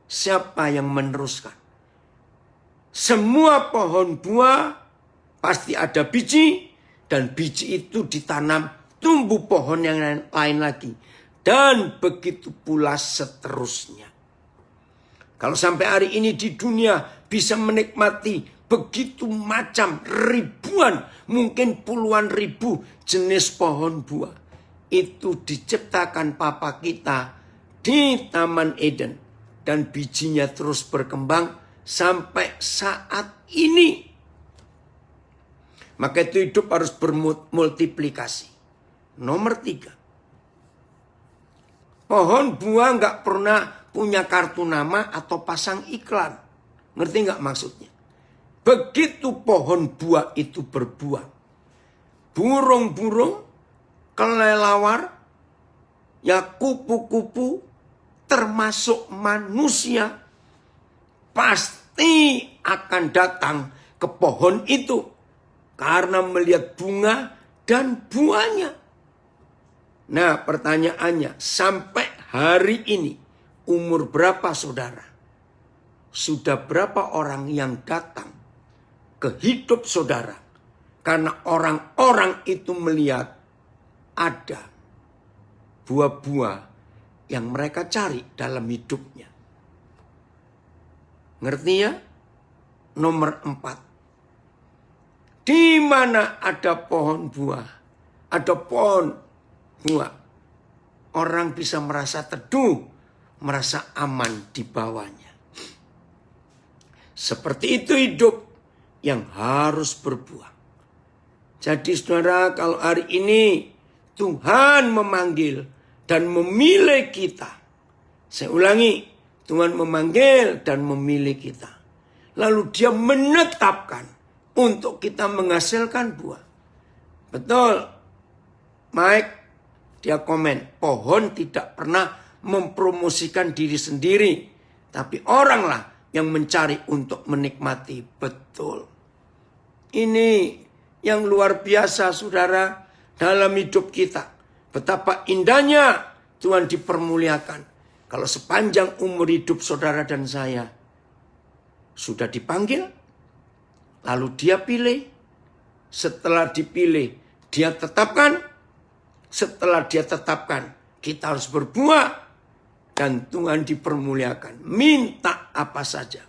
siapa yang meneruskan? Semua pohon buah pasti ada biji, dan biji itu ditanam, tumbuh pohon yang lain lagi. Dan begitu pula seterusnya. Kalau sampai hari ini di dunia bisa menikmati begitu macam ribuan, mungkin puluhan ribu jenis pohon buah. Itu diciptakan Papa kita di Taman Eden. Dan bijinya terus berkembang sampai saat ini. Maka itu hidup harus bermultiplikasi. Nomor 3. Pohon buah nggak pernah punya kartu nama atau pasang iklan. Ngerti nggak maksudnya? Begitu pohon buah itu berbuah, burung-burung, kelelawar, ya kupu-kupu, termasuk manusia, pasti akan datang ke pohon itu karena melihat bunga dan buahnya. Nah, pertanyaannya, sampai hari ini umur berapa saudara? Sudah berapa orang yang datang ke hidup saudara karena orang-orang itu melihat ada buah-buah yang mereka cari dalam hidupnya? Ngerti ya? Nomor 4. Di mana ada pohon buah, ada pohon buah, orang bisa merasa teduh, merasa aman di bawahnya. Seperti itu hidup yang harus berbuah. Jadi saudara, kalau hari ini Tuhan memanggil dan memilih kita. Saya ulangi, Tuhan memanggil dan memilih kita. Lalu dia menetapkan untuk kita menghasilkan buah. Betul, Mike, dia komen, pohon tidak pernah mempromosikan diri sendiri. Tapi oranglah yang mencari untuk menikmati. Betul. Ini yang luar biasa saudara dalam hidup kita. Betapa indahnya Tuhan dipermuliakan. Kalau sepanjang umur hidup saudara dan saya sudah dipanggil, lalu dia pilih. Setelah dipilih, dia tetapkan. Setelah dia tetapkan, kita harus berbuah. Dan Tuhan dipermuliakan. Minta apa saja.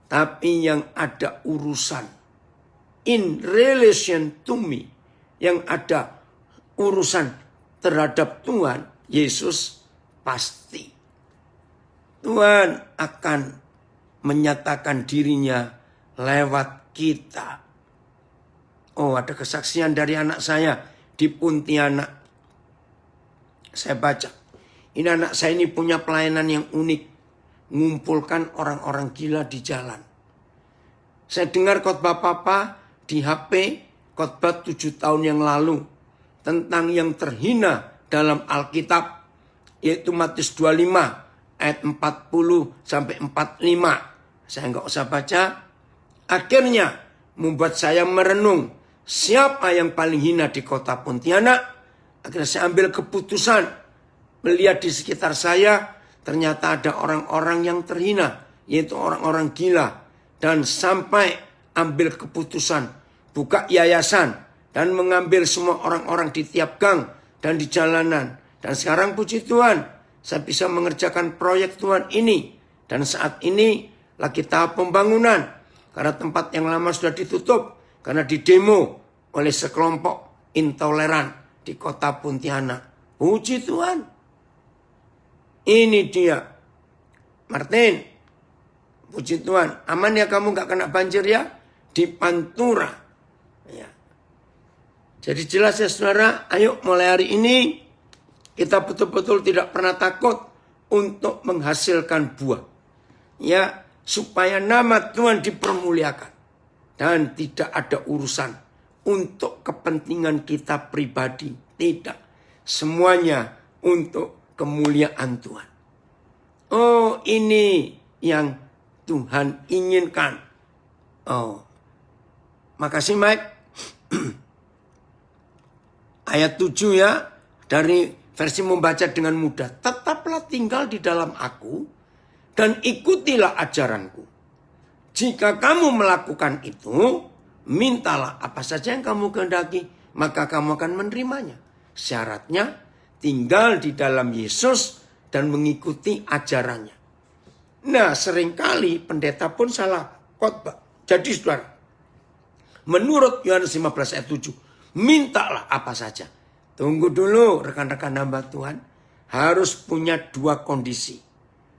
Tapi yang ada urusan. In relation to me. Yang ada urusan terhadap Tuhan. Yesus pasti. Tuhan akan menyatakan dirinya lewat kita. Oh, ada kesaksian dari anak saya di Pontianak. Saya baca. Ini anak saya ini punya pelayanan yang unik. Ngumpulkan orang-orang gila di jalan. Saya dengar khotbah Papa di HP, khotbah 7 tahun yang lalu. Tentang yang terhina dalam Alkitab. Yaitu Matius 25 ayat 40 sampai 45. Saya nggak usah baca. Akhirnya membuat saya merenung. Siapa yang paling hina di kota Pontianak? Akhirnya saya ambil keputusan. Melihat di sekitar saya, ternyata ada orang-orang yang terhina, yaitu orang-orang gila. Dan sampai ambil keputusan, buka yayasan, dan mengambil semua orang-orang di tiap gang dan di jalanan. Dan sekarang puji Tuhan, saya bisa mengerjakan proyek Tuhan ini. Dan saat ini lagi tahap pembangunan, karena tempat yang lama sudah ditutup, karena didemo oleh sekelompok intoleran di kota Pontianak. Puji Tuhan. Ini dia. Martin. Puji Tuhan. Aman ya kamu gak kena banjir ya? Di Pantura. Ya. Jadi jelas ya saudara. Ayo mulai hari ini. Kita betul-betul tidak pernah takut untuk menghasilkan buah. Ya, supaya nama Tuhan dipermuliakan. Dan tidak ada urusan untuk kepentingan kita pribadi. Tidak. Semuanya untuk kemuliaan Tuhan. Oh, ini yang Tuhan inginkan. Oh, makasih Mike. Ayat 7 ya, dari versi membaca dengan mudah. Tetaplah tinggal di dalam aku dan ikutilah ajaranku. Jika kamu melakukan itu, mintalah apa saja yang kamu kehendaki, maka kamu akan menerimanya. Syaratnya tinggal di dalam Yesus dan mengikuti ajarannya. Nah, seringkali pendeta pun salah khotbah. Jadi saudara, menurut Yohanes 15 ayat 7, mintalah apa saja. Tunggu dulu rekan-rekan hamba Tuhan. Harus punya dua kondisi.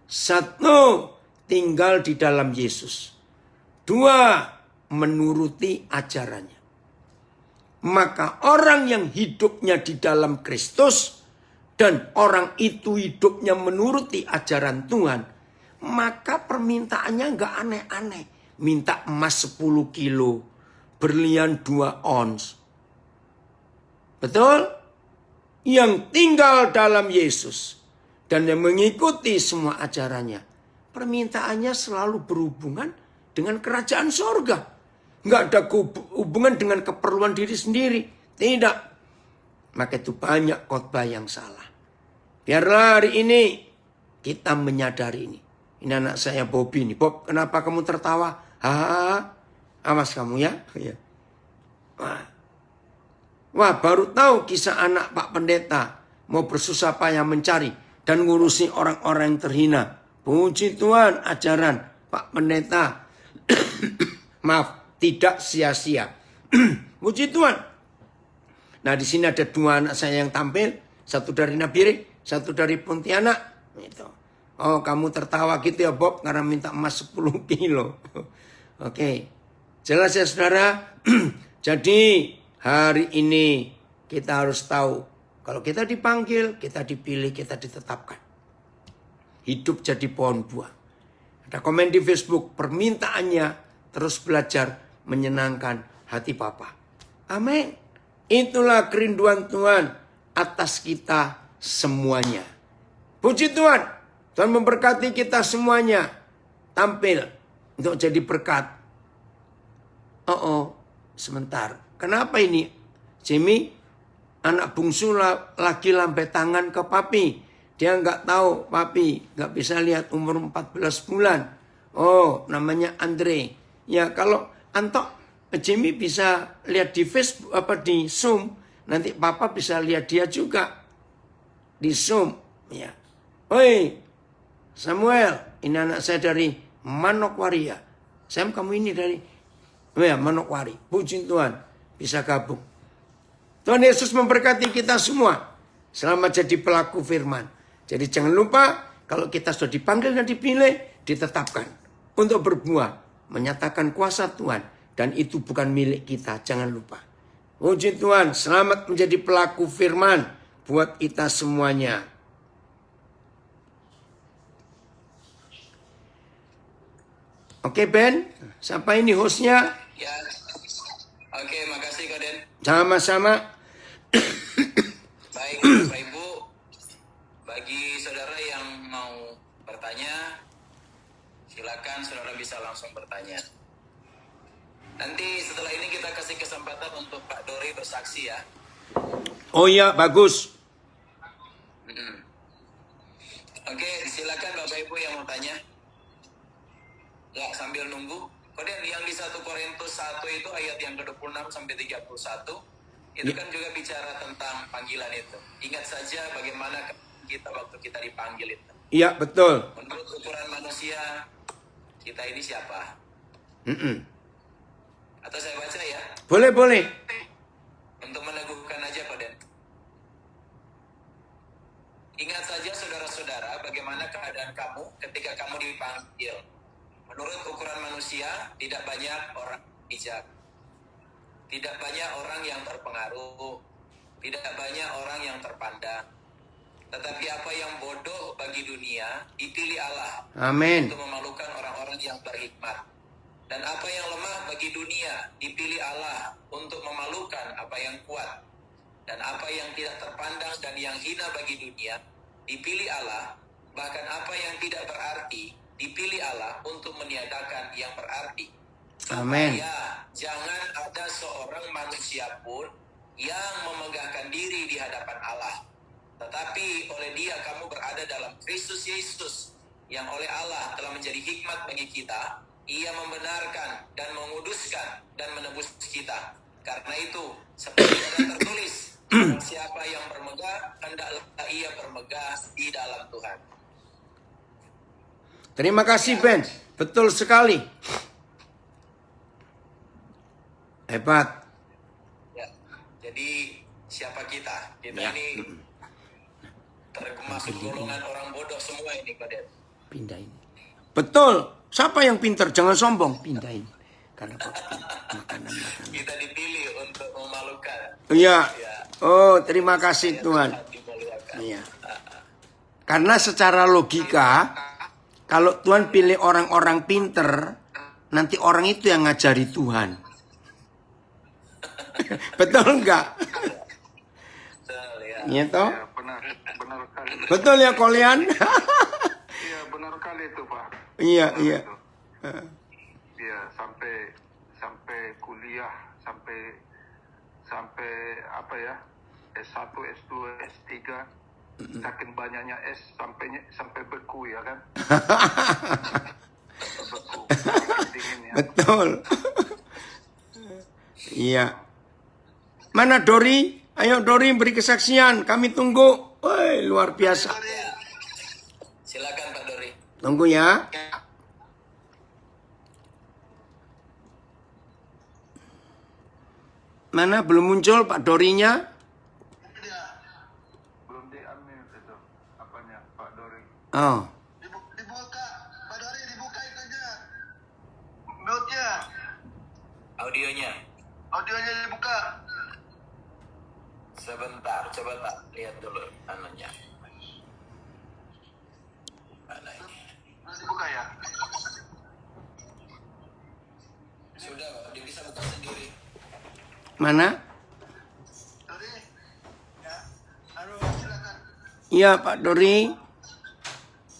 Satu, tinggal di dalam Yesus. Dua, menuruti ajarannya. Maka orang yang hidupnya di dalam Kristus dan orang itu hidupnya menuruti ajaran Tuhan, maka permintaannya enggak aneh-aneh. Minta emas 10 kilo, berlian 2 ons. Betul? Yang tinggal dalam Yesus dan yang mengikuti semua ajarannya, permintaannya selalu berhubungan dengan kerajaan sorga. Enggak ada hubungan dengan keperluan diri sendiri. Tidak. Maka itu banyak khotbah yang salah. Biarlah hari ini kita menyadari ini. Ini anak saya Bobby nih. Bob, kenapa kamu tertawa? Awas kamu ya. Wah, baru tahu kisah anak Pak Pendeta. Mau bersusah payah mencari dan ngurusi orang-orang yang terhina. Puji Tuhan, ajaran Pak Pendeta. Maaf, tidak sia-sia. Puji Tuhan. Nah, di sini ada 2 anak saya yang tampil. Satu dari Nabire, satu dari Pontianak. Gitu. Oh, kamu tertawa gitu ya Bob karena minta emas 10 kilo. Oke. Jelas ya saudara. Jadi hari ini kita harus tahu. Kalau kita dipanggil, kita dipilih, kita ditetapkan. Hidup jadi pohon buah. Ada komen di Facebook. Permintaannya terus belajar menyenangkan hati Papa. Amin. Itulah kerinduan Tuhan atas kita semuanya. Puji Tuhan. Tuhan memberkati kita semuanya. Tampil untuk jadi berkat. Sebentar. Kenapa ini? Jimmy, anak bungsu lagi lambai tangan ke papi. Dia nggak tahu papi. Nggak bisa lihat umur 14 bulan. Oh, namanya Andre. Ya, kalau Antok, Jimmy bisa lihat di Facebook, di Zoom. Nanti papa bisa lihat dia juga. Di Zoom. Ya. Oi, Samuel, ini anak saya dari Manokwari ya. Sam, kamu ini dari Manokwari. Puji Tuhan, bisa gabung. Tuhan Yesus memberkati kita semua. Selamat jadi pelaku firman. Jadi jangan lupa, kalau kita sudah dipanggil dan dipilih, ditetapkan untuk berbuah, menyatakan kuasa Tuhan. Dan itu bukan milik kita, jangan lupa. Puji Tuhan, selamat menjadi pelaku firman buat kita semuanya. Oke Ben, siapa ini hostnya? Ya. Oke, makasih Kak Den. Sama-sama. Baik, Bapak Ibu. Bagi saudara yang mau bertanya, silakan saudara bisa langsung bertanya. Nanti setelah ini kita kasih kesempatan untuk Pak Dori bersaksi ya. Oh iya, bagus. Oke, silakan Bapak Ibu yang mau tanya. Ya, sambil nunggu. Kemudian yang di 1 Korintus 1 itu ayat yang ke-26 sampai 31. Itu kan juga bicara tentang panggilan itu. Ingat saja bagaimana kita waktu kita dipanggil itu. Iya, betul. Menurut ukuran manusia, kita ini siapa? Atau saya baca ya? Boleh. Untuk meneguhkan aja Pak Den. Ingat saja saudara-saudara bagaimana keadaan kamu ketika kamu dipanggil. Menurut ukuran manusia, tidak banyak orang bijak. Tidak banyak orang yang terpengaruh. Tidak banyak orang yang terpandang. Tetapi apa yang bodoh bagi dunia dipilih Allah Amin. untuk memalukan orang-orang yang berhikmat. Dan apa yang lemah bagi dunia dipilih Allah untuk memalukan apa yang kuat. Dan apa yang tidak terpandang dan yang hina bagi dunia dipilih Allah. Bahkan apa yang tidak berarti dipilih Allah untuk meniadakan yang berarti. Amin. Supaya jangan ada seorang manusia pun yang memegahkan diri di hadapan Allah. Tetapi oleh Dia kamu berada dalam Kristus Yesus, yang oleh Allah telah menjadi hikmat bagi kita. Ia membenarkan dan menguduskan dan menebus kita. Karena itu, seperti ada tertulis, siapa yang bermegah, hendaklah ia bermegah di dalam Tuhan. Terima kasih Ben. Betul sekali. Hebat. Ya. Jadi siapa kita? Kita Ya. ini termasuk golongan orang bodoh semua ini, Kodet. Pindahin. Betul. Siapa yang pintar? Jangan sombong. Pindahin. Karena makanan. Kita dipilih untuk memalukan. Iya. Ya. Oh, terima kasih Tuhan. Dimuliakan. Iya. Karena secara logika, kalau Tuhan pilih orang-orang pinter, nanti orang itu yang ngajari Tuhan. Betul enggak? Betul, ya. Iya toh? Ya, benar kali. Betul ya kalian? Iya, benar kali itu, Pak. Iya, Benar iya. itu. Iya, sampai kuliah, sampai apa ya? S1, S2, S3. Saking banyaknya S sampai beku ya kan? Beku. Dingin ya. Betul. Iya. Mana Dori? Ayo Dori beri kesaksian. Kami tunggu. Woi, luar biasa. Silakan Pak Dori. Tunggu ya. Mana belum muncul Pak Dorinya? Belum diambil itu apanya Pak Dori. Oh. Dibuka, Pak Dori dibuka itunya. Mute-nya, Audionya. audionya dibuka. Sebentar, coba tak lihat dulu anunya. Mana ini? Belum dibuka ya? Sudah, Pak. Dia bisa buka sendiri. Mana? Dori, ya. Halo, silakan. Iya Pak Dori.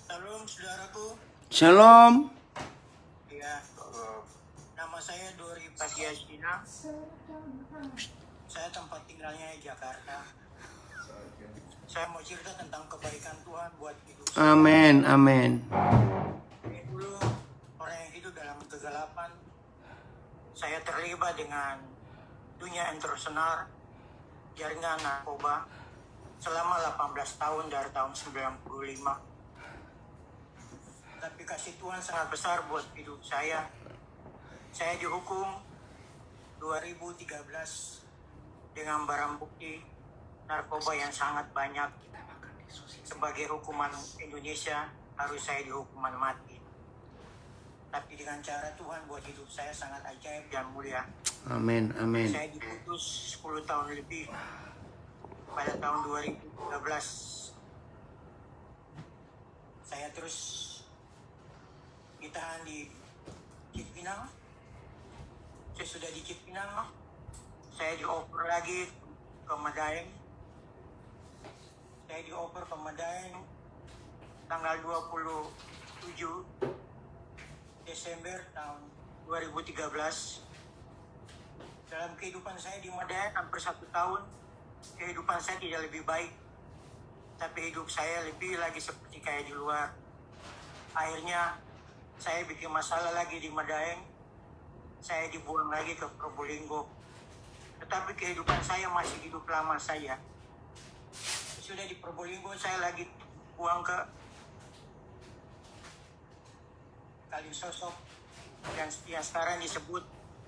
Salam saudaraku. Shalom. Ya. Nama saya Dori Patiasina. Saya tempat tinggalnya di Jakarta. Saya mau cerita tentang kebaikan Tuhan buat hidup saya. Amin, amin. Dulu orang yang hidup dalam kegelapan, saya terlibat dengan dunia internasional, jaringan narkoba selama 18 tahun dari tahun 95. Tapi kasih Tuhan sangat besar buat hidup saya. Saya dihukum 2013 dengan barang bukti narkoba yang sangat banyak. Sebagai hukuman Indonesia harus saya dihukuman mati. Tapi dengan cara Tuhan buat hidup saya sangat ajaib dan mulia. Amin, amin. Saya diputus 10 tahun lebih pada tahun 2013. Saya terus ditahan di Cipinang. Saya sudah di Cipinang. Saya dioper lagi ke Medaeng. Saya dioper ke Medaeng tanggal 27 Desember tahun 2013. Dalam kehidupan saya di Medaeng hampir 1 tahun, kehidupan saya tidak lebih baik. Tapi hidup saya lebih lagi seperti kayak di luar. Akhirnya saya bikin masalah lagi di Medaeng. Saya dibuang lagi ke Probolinggo. Tetapi kehidupan saya masih hidup lama saya. Sudah di Probolinggo saya lagi buang ke Kalisosok yang sekarang disebut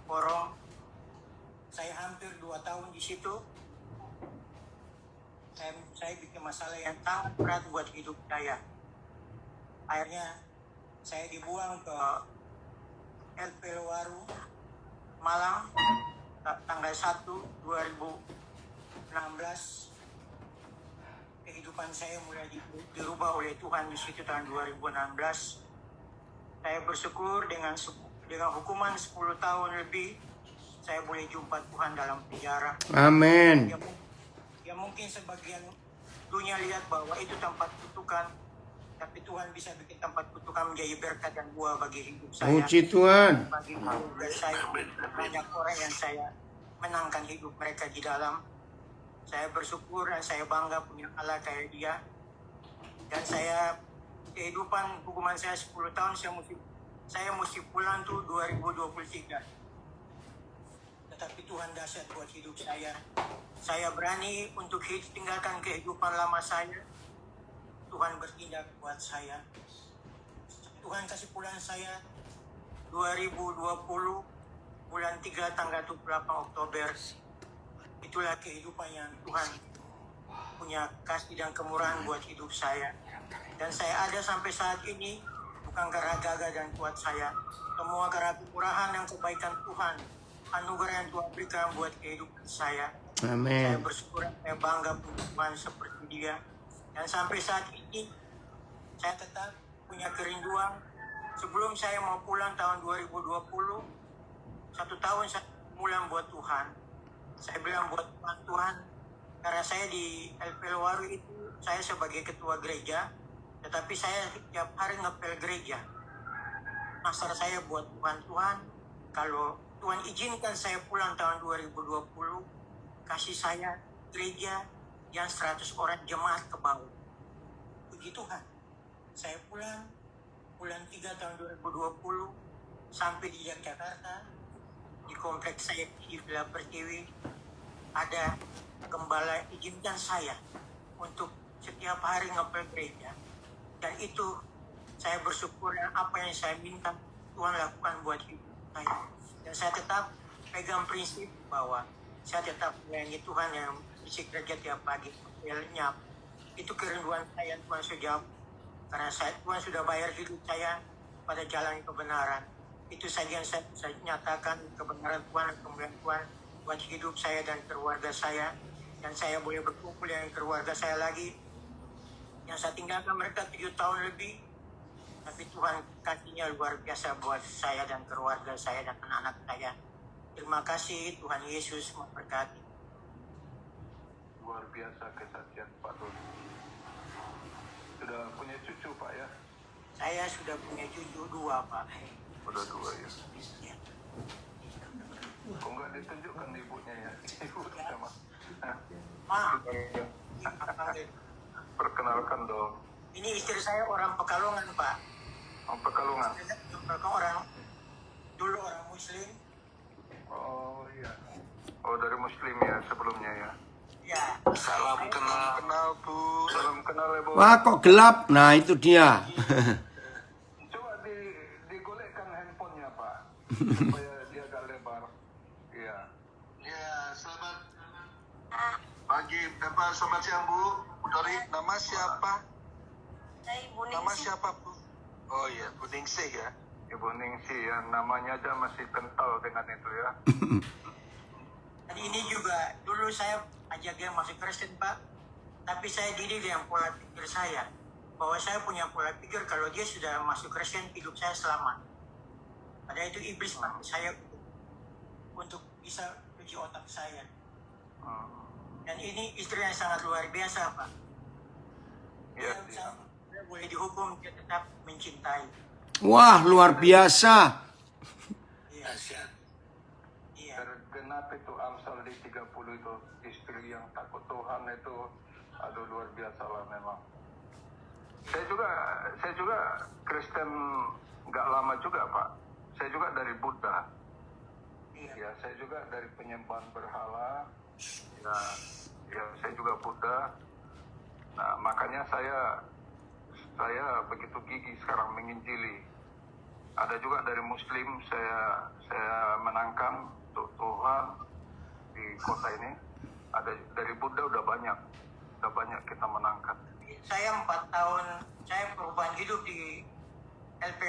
Porong. Saya hampir 2 tahun di situ. Saya bikin masalah yang sangat berat buat hidup saya. Akhirnya saya dibuang ke LP Waru, Malang, tanggal 1 2016. kehidupan saya mulai dirubah oleh Tuhan di situ tahun 2016. Saya bersyukur dengan hukuman 10 tahun lebih, saya boleh jumpa Tuhan dalam penjara. Amin. Ya mungkin sebagian dunia lihat bahwa itu tempat kutukan, tapi Tuhan bisa bikin tempat kutukan menjadi berkat dan buah bagi hidup saya. Puji Tuhan. Bagi keluarga saya, banyak orang yang saya menangkan hidup mereka di dalam. Saya bersyukur dan saya bangga punya Allah kayak dia. Dan saya, kehidupan hukuman saya 10 tahun, saya mesti pulang tuh 2023. Tetapi Tuhan dahsyat buat hidup saya. Saya berani untuk tinggalkan kehidupan lama saya. Tuhan bertindak buat saya. Tuhan kasih pulang saya 2020 bulan 3 tanggal 28 Oktober. Itulah kehidupan yang Tuhan punya kasih dan kemurahan buat hidup saya. Dan saya ada sampai saat ini bukan karena gagah dan kuat saya. Semua karena kemurahan dan kebaikan Tuhan. Anugerah yang Tuhan berikan buat kehidupan saya. Saya Amin. bersyukur, saya bangga punya Tuhan seperti dia. Dan sampai saat ini, saya tetap punya kerinduan. Sebelum saya mau pulang tahun 2020, 1 tahun saya pulang buat Tuhan. Saya bilang buat Tuhan, karena saya di LPL Waru itu, saya sebagai ketua gereja, tetapi saya tiap hari ngepel gereja. Masalah saya buat Tuhan, kalau Tuhan izinkan saya pulang tahun 2020, kasih saya gereja yang 100 orang jemaat ke bawah. Puji Tuhan. Saya pulang bulan 3 tahun 2020 sampai di Yogyakarta, di kompleks saya di Villa Pertiwi, ada gembala izinkan saya untuk setiap hari ngepel gereja. Dan itu saya bersyukur apa yang saya minta Tuhan lakukan buat hidup saya. Dan saya tetap pegang prinsip bahwa saya tetap melayani Tuhan yang isi kerja tiap pagi. Nyap. Itu kerinduan saya, Tuhan sudah jawab. Karena Tuhan sudah bayar hidup saya pada jalan kebenaran. Itu saja yang saya nyatakan, kebenaran Tuhan dan kemuliaan Tuhan buat hidup saya dan keluarga saya. Dan saya boleh berkumpul dengan keluarga saya lagi. Yang saya tinggalkan mereka 7 tahun lebih. Tapi Tuhan kasihnya luar biasa buat saya dan keluarga saya dan anak-anak saya. Terima kasih, Tuhan Yesus memberkati. Luar biasa kesaksian Pak Doni. Sudah punya cucu Pak ya? Saya sudah punya cucu 2, Pak. Sudah 2 ya. Ya. Kok nggak ditunjukkan ibunya ya? Ibu sama. Ma, Perkenalkan dong. ini istri saya orang Pekalongan, Pak. Pekalongan. Orang dulu orang Muslim. Oh iya. Oh dari Muslim ya sebelumnya ya. Ya. Salam kenal Bu. Salam kenal ya Bu. Wah, kok gelap? Nah, itu dia. Coba digolekkan handphonenya Pak. Supaya dia agak lebar. Iya. Ya, selamat pagi, selamat siang Bu. Bu Dori, nama siapa? Saya Ibu Nama Ningsih. siapa Bu? Oh iya, Bu Ningsih ya. Ibu Ningsih ya namanya aja masih kental dengan itu ya. Jadi ini juga dulu saya ajak dia masuk Kristen, Pak. Tapi saya didik dengan pola pikir saya. Bahwa saya punya pola pikir kalau dia sudah masuk Kristen, hidup saya selamat. Padahal itu iblis, Pak. Saya untuk bisa uji otak saya. Dan ini istri yang sangat luar biasa, Pak. Iya. Dia boleh dihukum, dia tetap mencintai. Wah, luar biasa. Iya. Iya. Tergenap itu Amsal di 30 itu istri yang takut Tuhan itu aduh luar biasa lah memang. Saya juga Kristen nggak lama juga Pak. Saya juga dari Buddha. Iya. Ya saya juga dari penyembahan berhala. Ya saya juga Buddha. Nah makanya saya begitu gigih sekarang menginjili. Ada juga dari Muslim saya menangkan untuk Tuhan di kota ini. Ada dari Buddha udah banyak kita menangkan. Saya 4 tahun, saya perubahan hidup di LP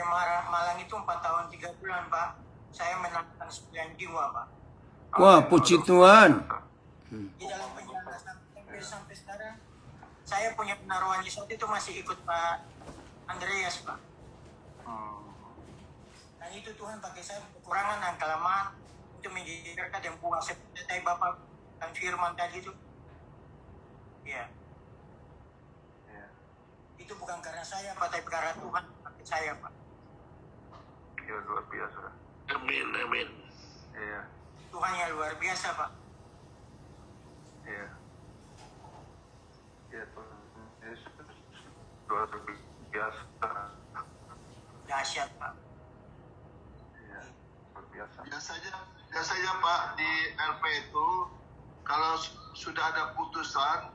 Malang itu 4 tahun 3 bulan, Pak. Saya menangkan 9 jiwa, Pak. Wah, puji Tuhan. Di dalam penjara sampai sekarang, saya punya penaruhan saat itu masih ikut Pak Andreas, Pak. Dan itu Tuhan pakai saya kekurangan dan kelemahan untuk menjadi berkat yang buang seperti Bapak dan firman tadi itu. Ya. Iya. Itu bukan karena saya, Pak, tapi karena Tuhan pakai saya, Pak. Ya luar biasa. Amin, amin. Iya. Tuhan yang luar biasa, Pak. Iya. Iya Tuhan Yesus luar biasa. Dahsyat, Pak. Iya, luar biasa. Biasanya Pak di LP itu kalau sudah ada putusan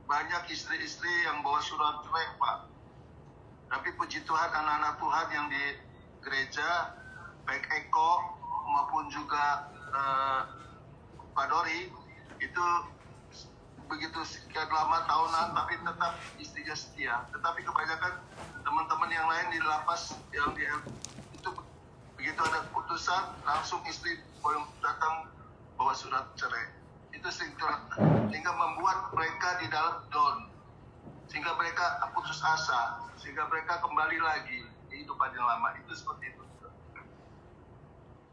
banyak istri-istri yang bawa surat cerai Pak. Tapi puji Tuhan anak-anak Tuhan yang di gereja baik Eko maupun juga Pak Dori itu begitu sekian lama tahunan tapi tetap istrinya setia. Tetapi kebanyakan teman-teman yang lain di lapas yang di itu begitu ada putusan langsung istri datang bawa surat cerai. Itu sehingga membuat mereka di dalam down, sehingga mereka putus asa, sehingga mereka kembali lagi kehidupan yang lama. Itu seperti itu.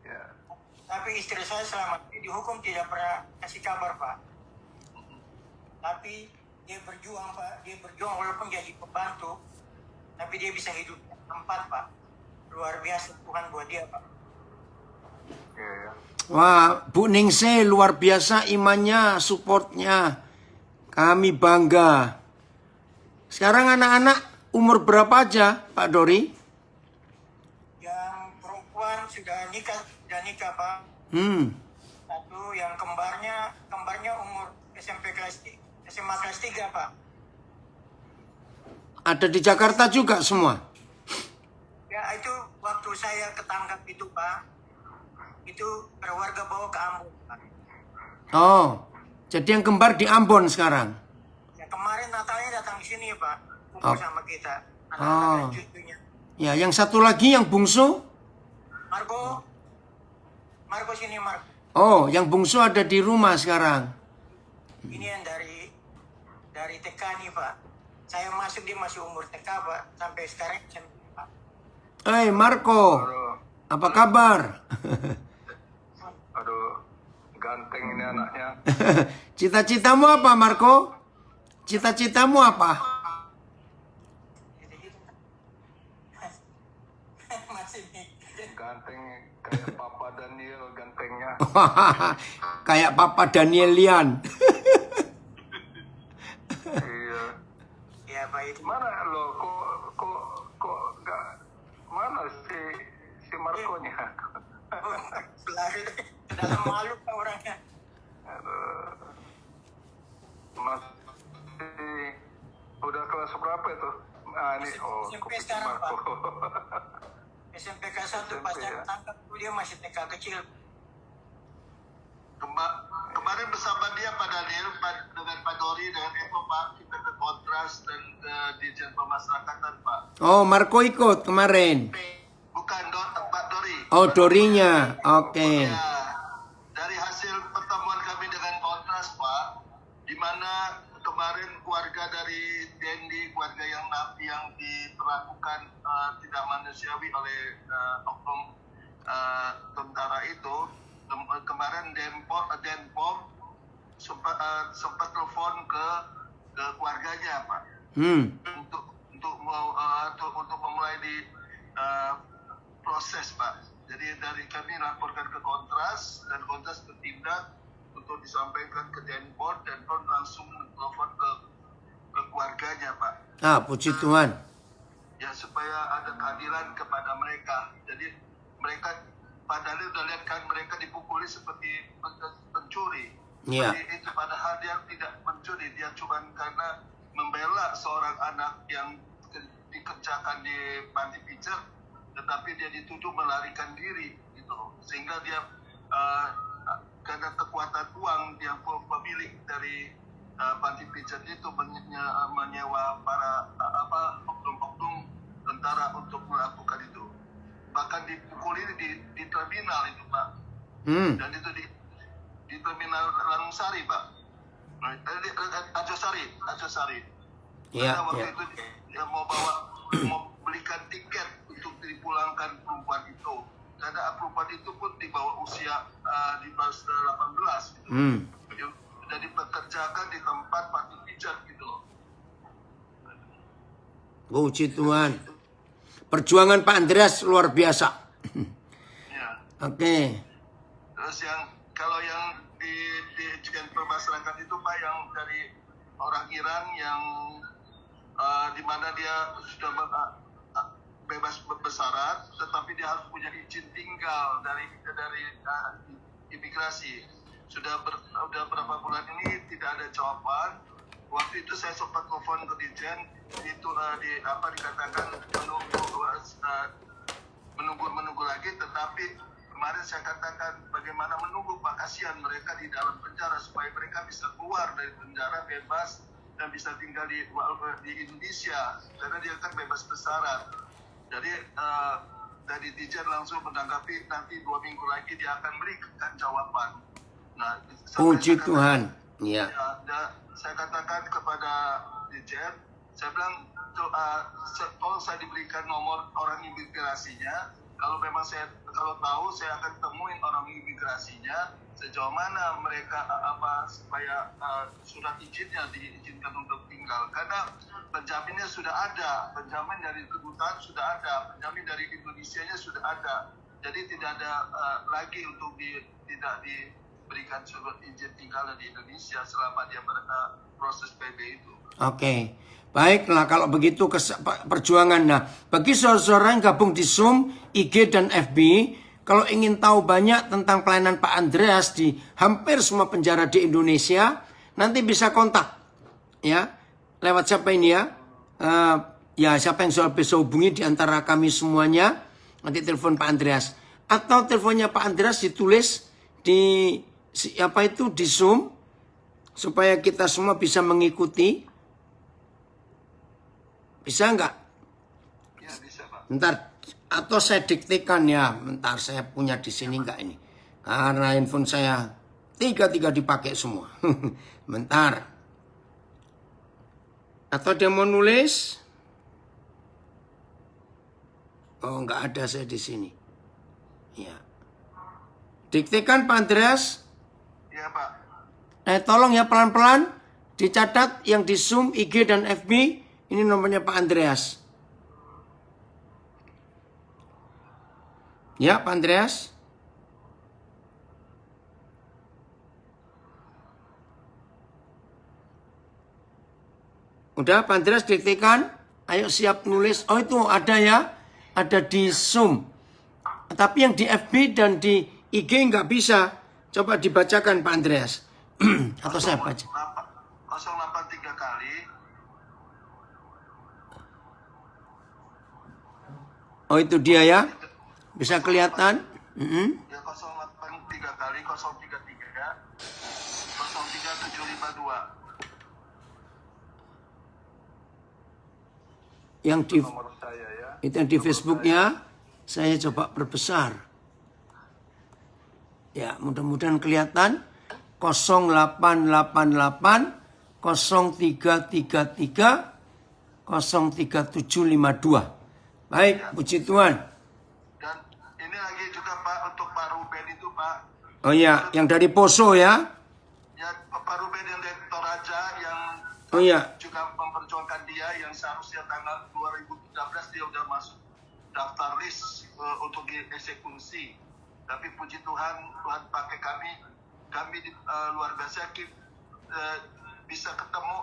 Ya. Tapi istri saya selama ini dihukum tidak pernah kasih kabar, Pak. Tapi dia berjuang, Pak. Dia berjuang walaupun jadi pembantu, tapi dia bisa hidup tempat, Pak. Luar biasa Tuhan buat dia, Pak. Ya. Wah, Bu Ningsih luar biasa imannya, supportnya. Kami bangga. Sekarang anak-anak umur berapa aja, Pak Dori? Yang perempuan sudah nikah, Pak. Satu yang kembarnya umur SMA kelas 3, Pak. Ada di Jakarta juga semua? Ya, itu waktu saya ketangkap itu, Pak. Itu keluarga bawa ke Ambon, Pak. Oh, jadi yang kembar di Ambon sekarang? Ya, kemarin Natalnya datang di sini, Pak. Kumpul sama kita. Anak-anak Oh. dan cucunya. Ya, yang satu lagi yang bungsu? Marco sini, Marco. Oh, yang bungsu ada di rumah sekarang. Ini yang dari TK nih, Pak. Saya masuk, dia masih umur TK, Pak. Sampai sekarang SMP, Pak. Marco, apa kabar? Aduh, ganteng ini anaknya. Cita-citamu apa, Marco? Cita-citamu apa? Masih nih. Ganteng kayak Papa Daniel gantengnya. Kayak Papa Daniel Lian. Iya. Ya, Pak, itu. Mana lo? Kok nggak? Mana si Marco-nya? Lari dalam malu, Pak, orangnya. Masih udah kelas berapa itu? Nah, ini SMP kuping sekarang, Pak. Marco. SMP kelas 1 pas saya ya. ketangkap, dia masih TK kecil. Kemarin bersama dia Pak Daniel dengan Pak Dori dengan Eko Pak kita ke Kontras dan ke Dirjen Pemasyarakatan Pak. Oh, Marco ikut kemarin. Bukan Pak Dori. Oh, Dorinya. Oke. Ya, dari hasil pertemuan kami dengan Kontras Pak, di mana kemarin keluarga dari Dendi, keluarga yang diperlakukan tidak manusiawi oleh oknum tentara itu, kemarin Denpom sempat telepon ke keluarganya Pak, untuk memulai di proses Pak. Jadi dari kami laporkan ke Kontras dan Kontras bertindak untuk disampaikan ke Denpom dan Denpom langsung telepon ke keluarganya Pak. Puji Tuhan. Ya supaya ada keadilan kepada mereka. Jadi mereka padahal sudah lihat kan mereka dipukuli seperti pencuri. Iya. Jadi itu padahal dia tidak mencuri, dia cuma karena membela seorang anak yang dikerjakan di panti pijat, tetapi dia dituduh melarikan diri gitu loh. Sehingga dia karena kekuatan uang yang pemilik dari panti pijat itu menyewa para oknum-oknum tentara untuk melakukan itu. Bahkan dipukuli di terminal itu Pak. Dan itu di terminal Lanungsari Pak. Ajosari. Iya, Karena waktu iya. itu dia mau belikan tiket untuk dipulangkan perempuan itu. Karena perempuan itu pun di bawah usia di bawah 18 gitu. Dia sudah dipekerjakan di tempat patung pijat gitu loh. Puji Tuhan. Perjuangan Pak Andreas luar biasa. Ya. Oke. Terus kalau yang di permasalahan itu Pak, yang dari orang Iran yang di mana dia sudah bebas bersyarat, tetapi dia harus punya izin tinggal dari imigrasi. Sudah berapa bulan ini tidak ada jawaban. Waktu itu saya sempat telepon ke Dijen, itu dikatakan menunggu lagi, tetapi kemarin saya katakan bagaimana menunggu Pak, kasihan mereka di dalam penjara supaya mereka bisa keluar dari penjara bebas dan bisa tinggal di Indonesia karena dia kan bebas bersyarat. Jadi dari Dijen langsung menanggapi, nanti 2 minggu lagi dia akan berikan jawaban. Nah, Puji Tuhan. Iya. Saya katakan kepada Dijen, saya bilang tolong saya diberikan nomor orang imigrasinya. Kalau tahu saya akan temuin orang imigrasinya sejauh mana mereka supaya surat izinnya diizinkan untuk tinggal. Karena penjaminnya sudah ada, penjamin dari kedutaan sudah ada, penjamin dari Indonesianya sudah ada. Jadi tidak ada lagi untuk tidak diberikan surat izin tinggal di Indonesia selama dia proses PB itu. Oke. Baiklah kalau begitu perjuangan. Nah, bagi saudara-saudara yang gabung di Zoom, IG dan FB, kalau ingin tahu banyak tentang pelayanan Pak Andreas di hampir semua penjara di Indonesia, nanti bisa kontak ya. Lewat siapa ini ya? Ya siapa yang sudah bisa hubungi di antara kami semuanya, nanti telepon Pak Andreas. Atau teleponnya Pak Andreas ditulis di di Zoom supaya kita semua bisa mengikuti. Bisa enggak? Ya bisa Pak. Bentar, atau saya diktekan ya. Bentar, saya punya di sini enggak ini? Karena handphone saya tiga dipakai semua. Bentar. Atau dia mau nulis? Oh, enggak ada saya di sini. Ya. Diktekan Pak Andreas. Iya Pak. Tolong ya pelan-pelan dicatat yang di Zoom, IG dan FB. Ini nomornya Pak Andreas. Ya, Pak Andreas. Udah, Pak Andreas diktekan. Ayo siap nulis. Oh itu ada ya. Ada di Zoom. Tapi yang di FB dan di IG nggak bisa. Coba dibacakan Pak Andreas. Atau saya baca. 083 kali. Oh itu dia ya. Bisa kelihatan. Ya 083 kali 033 03752. Yang di Nomor saya ya. itu yang di Facebooknya saya coba perbesar. Ya mudah-mudahan kelihatan. 0888 0333 03752. Baik, puji Tuhan. Dan ini lagi juga Pak untuk Pak Ruben itu Pak. Oh iya, yang dari Poso ya. Ya Pak Ruben yang dari Toraja yang Oh iya. juga memperjuangkan dia yang seharusnya tanggal 2013 dia udah masuk daftar list untuk dieksekusi. Tapi puji Tuhan, Tuhan pakai kami luar biasa bisa ketemu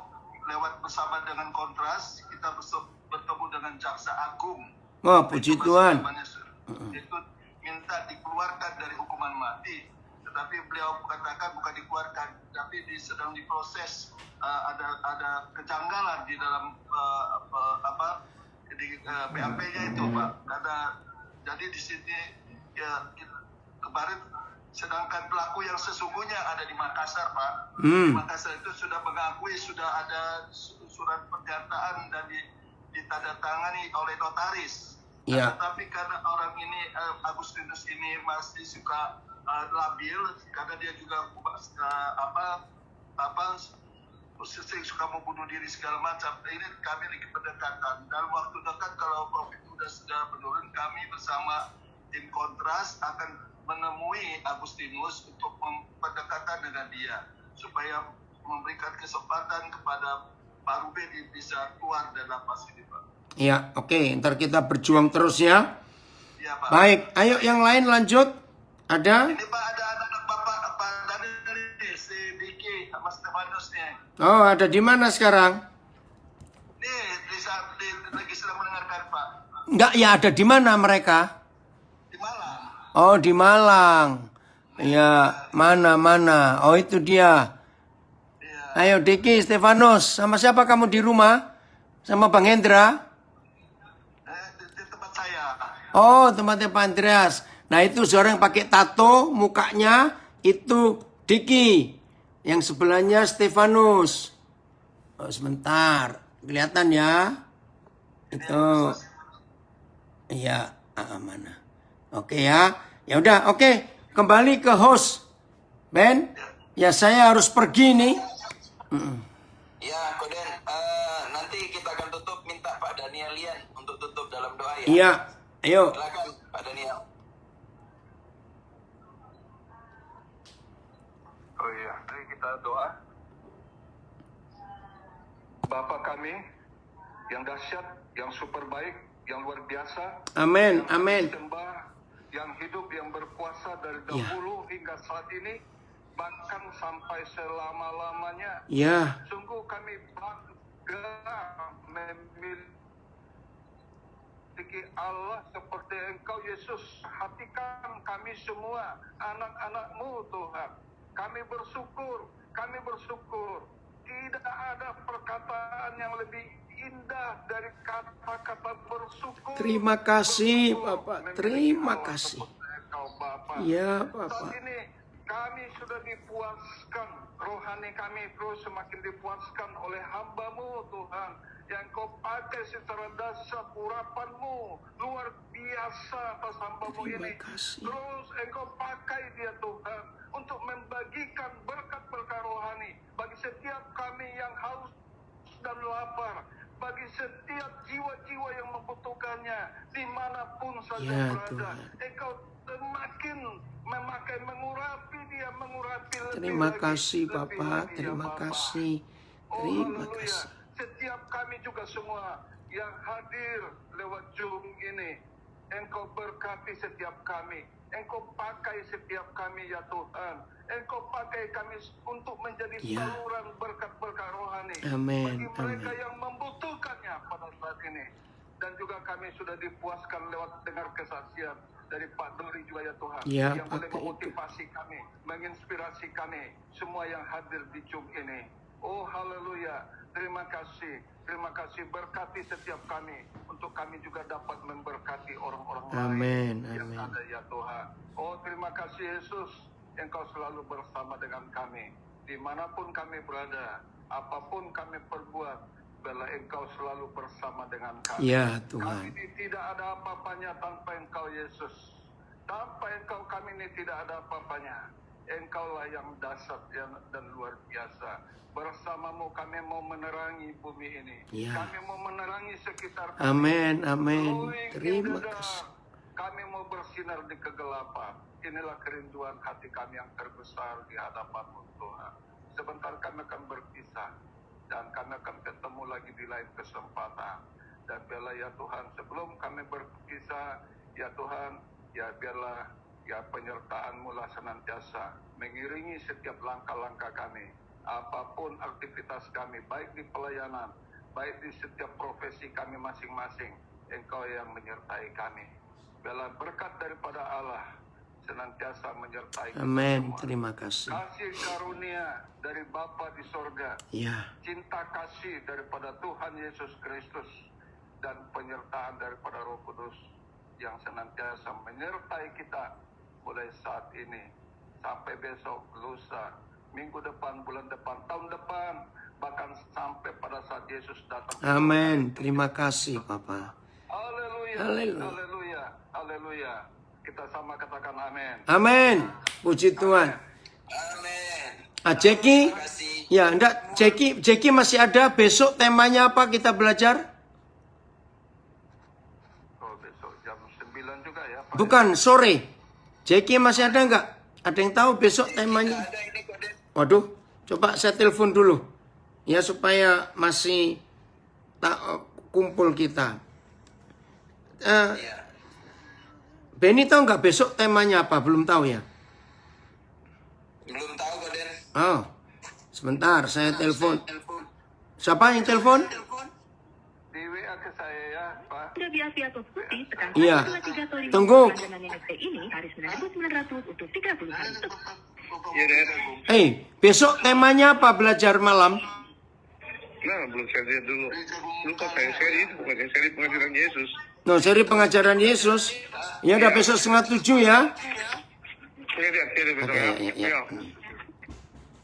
lewat bersama dengan Kontras, kita bertemu dengan Jaksa Agung. Wah, puji Tuhan. Itu minta dikeluarkan dari hukuman mati, tetapi beliau katakan bukan dikeluarkan, tapi sedang diproses. Ada kejanggalan di dalam BAP-nya itu Pak. Karena jadi di sini ya kemarin sedangkan pelaku yang sesungguhnya ada di Makassar Pak. Di Makassar itu sudah mengakui sudah ada surat pernyataan dan ditandatangani oleh notaris. Ya. Tetapi karena orang ini Agustinus ini masih suka labil karena dia juga suka mau bunuh diri segala macam. Ini kami lagi pendekatan. Dalam waktu dekat kalau COVID sudah menurun, kami bersama tim Kontras akan menemui Agustinus untuk pendekatan dengan dia supaya memberikan kesempatan kepada Pak Ruben bisa keluar dari lapas ini, Pak. Ya, oke. Ntar kita berjuang terus ya. Iya, Pak. Baik, ayo yang lain lanjut. Ada? Ini Pak ada anak Bapak Daniel nih, si Diki sama Stefanus nih. Oh, ada di mana sekarang? Nih, lagi sedang mendengarkan, Pak. Enggak, ya ada di mana mereka? Di Malang. Oh, di Malang. Ya, mana? Oh, itu dia. Iya. Ayo, Diki, Stefanus. Sama siapa kamu di rumah? Sama Bang Hendra? Di tempat saya. Oh, tempatnya Pak Andreas. Nah, itu seorang yang pakai tato, mukanya itu Diki. Yang sebelahnya Stefanus. Oh, sebentar. Kelihatan ya? Itu. Iya, mana? Oke ya. Ya udah, oke. Kembali ke host. Ben, ya saya harus pergi nih. Ya, Koden, nanti kita akan tutup, minta Pak Daniel Lian untuk tutup dalam doa ya. Iya, ayo. Silakan Pak Daniel. Oh iya, mari kita doa. Bapa kami yang dahsyat, yang super baik, yang luar biasa, Amin, yang amin. sembah, yang hidup, yang berkuasa dari dahulu hingga saat ini, bahkan sampai selama-lamanya. Ya, Sungguh kami bangga memiliki Allah seperti Engkau Yesus. Hatikan kami semua anak-anak-Mu Tuhan. Kami bersyukur. Tidak ada perkataan yang lebih indah dari kata-kata bersyukur. terima kasih Bersyukur Bapak. memiliki Terima Allah kasih. seperti Engkau Bapa. Ya, Saat Bapak. ini kami sudah dipuaskan, rohani kami terus semakin dipuaskan oleh hamba-Mu Tuhan, yang Kau pakai secara dahsyat, urapan-Mu luar biasa atas hamba-Mu Terima ini. kasih. Terus Engkau pakai dia Tuhan untuk membagikan berkat-berkat rohani bagi setiap kami yang haus dan lapar, bagi setiap jiwa-jiwa yang membutuhkannya dimanapun saja Ya, berada. Tuhan. Engkau semakin mengurapi dia, mengurapi lebih Terima lagi, kasih lebih Bapak. lagi, ya Terima Bapa. kasih. Oh, Terima haleluya. kasih. Setiap kami juga semua yang hadir lewat Zoom ini, Engkau berkati setiap kami. Engkau pakai setiap kami ya Tuhan. Engkau pakai kami untuk menjadi Ya. saluran berkat-berkat rohani Amin, bagi mereka amin. yang membutuhkannya pada saat ini. Dan juga kami sudah dipuaskan lewat dengar kesaksian dari Pak Dori juga ya Tuhan, Ya, yang boleh pakai itu. memotivasi kami, menginspirasi kami, semua yang hadir di Zoom ini. Oh haleluya, terima kasih berkati setiap kami, untuk kami juga dapat memberkati orang-orang Amin, lain yang amin. ada ya Tuhan. Oh terima kasih Yesus, Engkau selalu bersama dengan kami, dimanapun kami berada, apapun kami perbuat, bila Engkau selalu bersama dengan kami. Ya, Kami Tuhan. ini tidak ada apa-apanya tanpa Engkau Yesus. Tanpa Engkau kami ini tidak ada apa-apanya. Engkaulah yang dahsyat dan luar biasa. Bersamamu kami mau menerangi bumi ini. Ya. Kami mau menerangi sekitar kami. Amin, amin. Glowing in Terima the dark. kasih. Kami mau bersinar di kegelapan. Inilah kerinduan hati kami yang terbesar di hadapan-Mu Tuhan. Sebentar kami akan berpisah. Dan kami akan ketemu lagi di lain kesempatan. Dan biarlah ya Tuhan, sebelum kami berpisah, ya Tuhan, ya biarlah ya penyertaan-Mu lah senantiasa mengiringi setiap langkah-langkah kami. Apapun aktivitas kami, baik di pelayanan, baik di setiap profesi kami masing-masing, Engkau yang menyertai kami. Biarlah berkat daripada Allah senantiasa menyertai kita Amin. semua. Terima kasih. Kasih karunia dari Bapa di sorga, Ya, cinta kasih daripada Tuhan Yesus Kristus, dan penyertaan daripada Roh Kudus yang senantiasa menyertai kita mulai saat ini sampai besok, lusa, minggu depan, bulan depan, tahun depan, bahkan sampai pada saat Yesus datang. amin. Terima kasih Bapak. Haleluya, Haleluya. haleluya, haleluya. Kita sama katakan amin. Amin. Puji Tuhan. Amin. Jackie, Terima kasih. Ya, enggak. Jeki masih ada. Besok temanya apa kita belajar? Oh, besok jam 9 juga ya, Pak. Bukan, sore. Jeki masih ada enggak? Ada yang tahu besok temanya? Ada ini kode. Waduh, coba saya telepon dulu. Ya, supaya masih kumpul kita. Iya. Benny tahu nggak besok temanya apa? Belum tahu ya? Belum tahu Koden. Oh, sebentar saya telepon. Siapa yang telepon? Di WA ke saya ya, Pak. Sudah biasa atau putih, tekan Iya. 23 atau 5 Tunggu. langganan NFT ini harus menebus 900 untuk 30 hari. Iya, Den. Besok temanya apa belajar malam? Nah, belum saya lihat dulu. Lupa saya seri itu, bukan seri pengadilan Yesus. No, seri pengajaran Yesus. Ya udah besok 6:30 ya. Saya lihat besok Oke, ya. ya.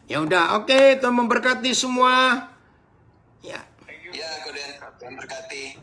Ya udah, oke, Tuhan memberkati semua. Ya. Ya Koden. Tuhan berkati.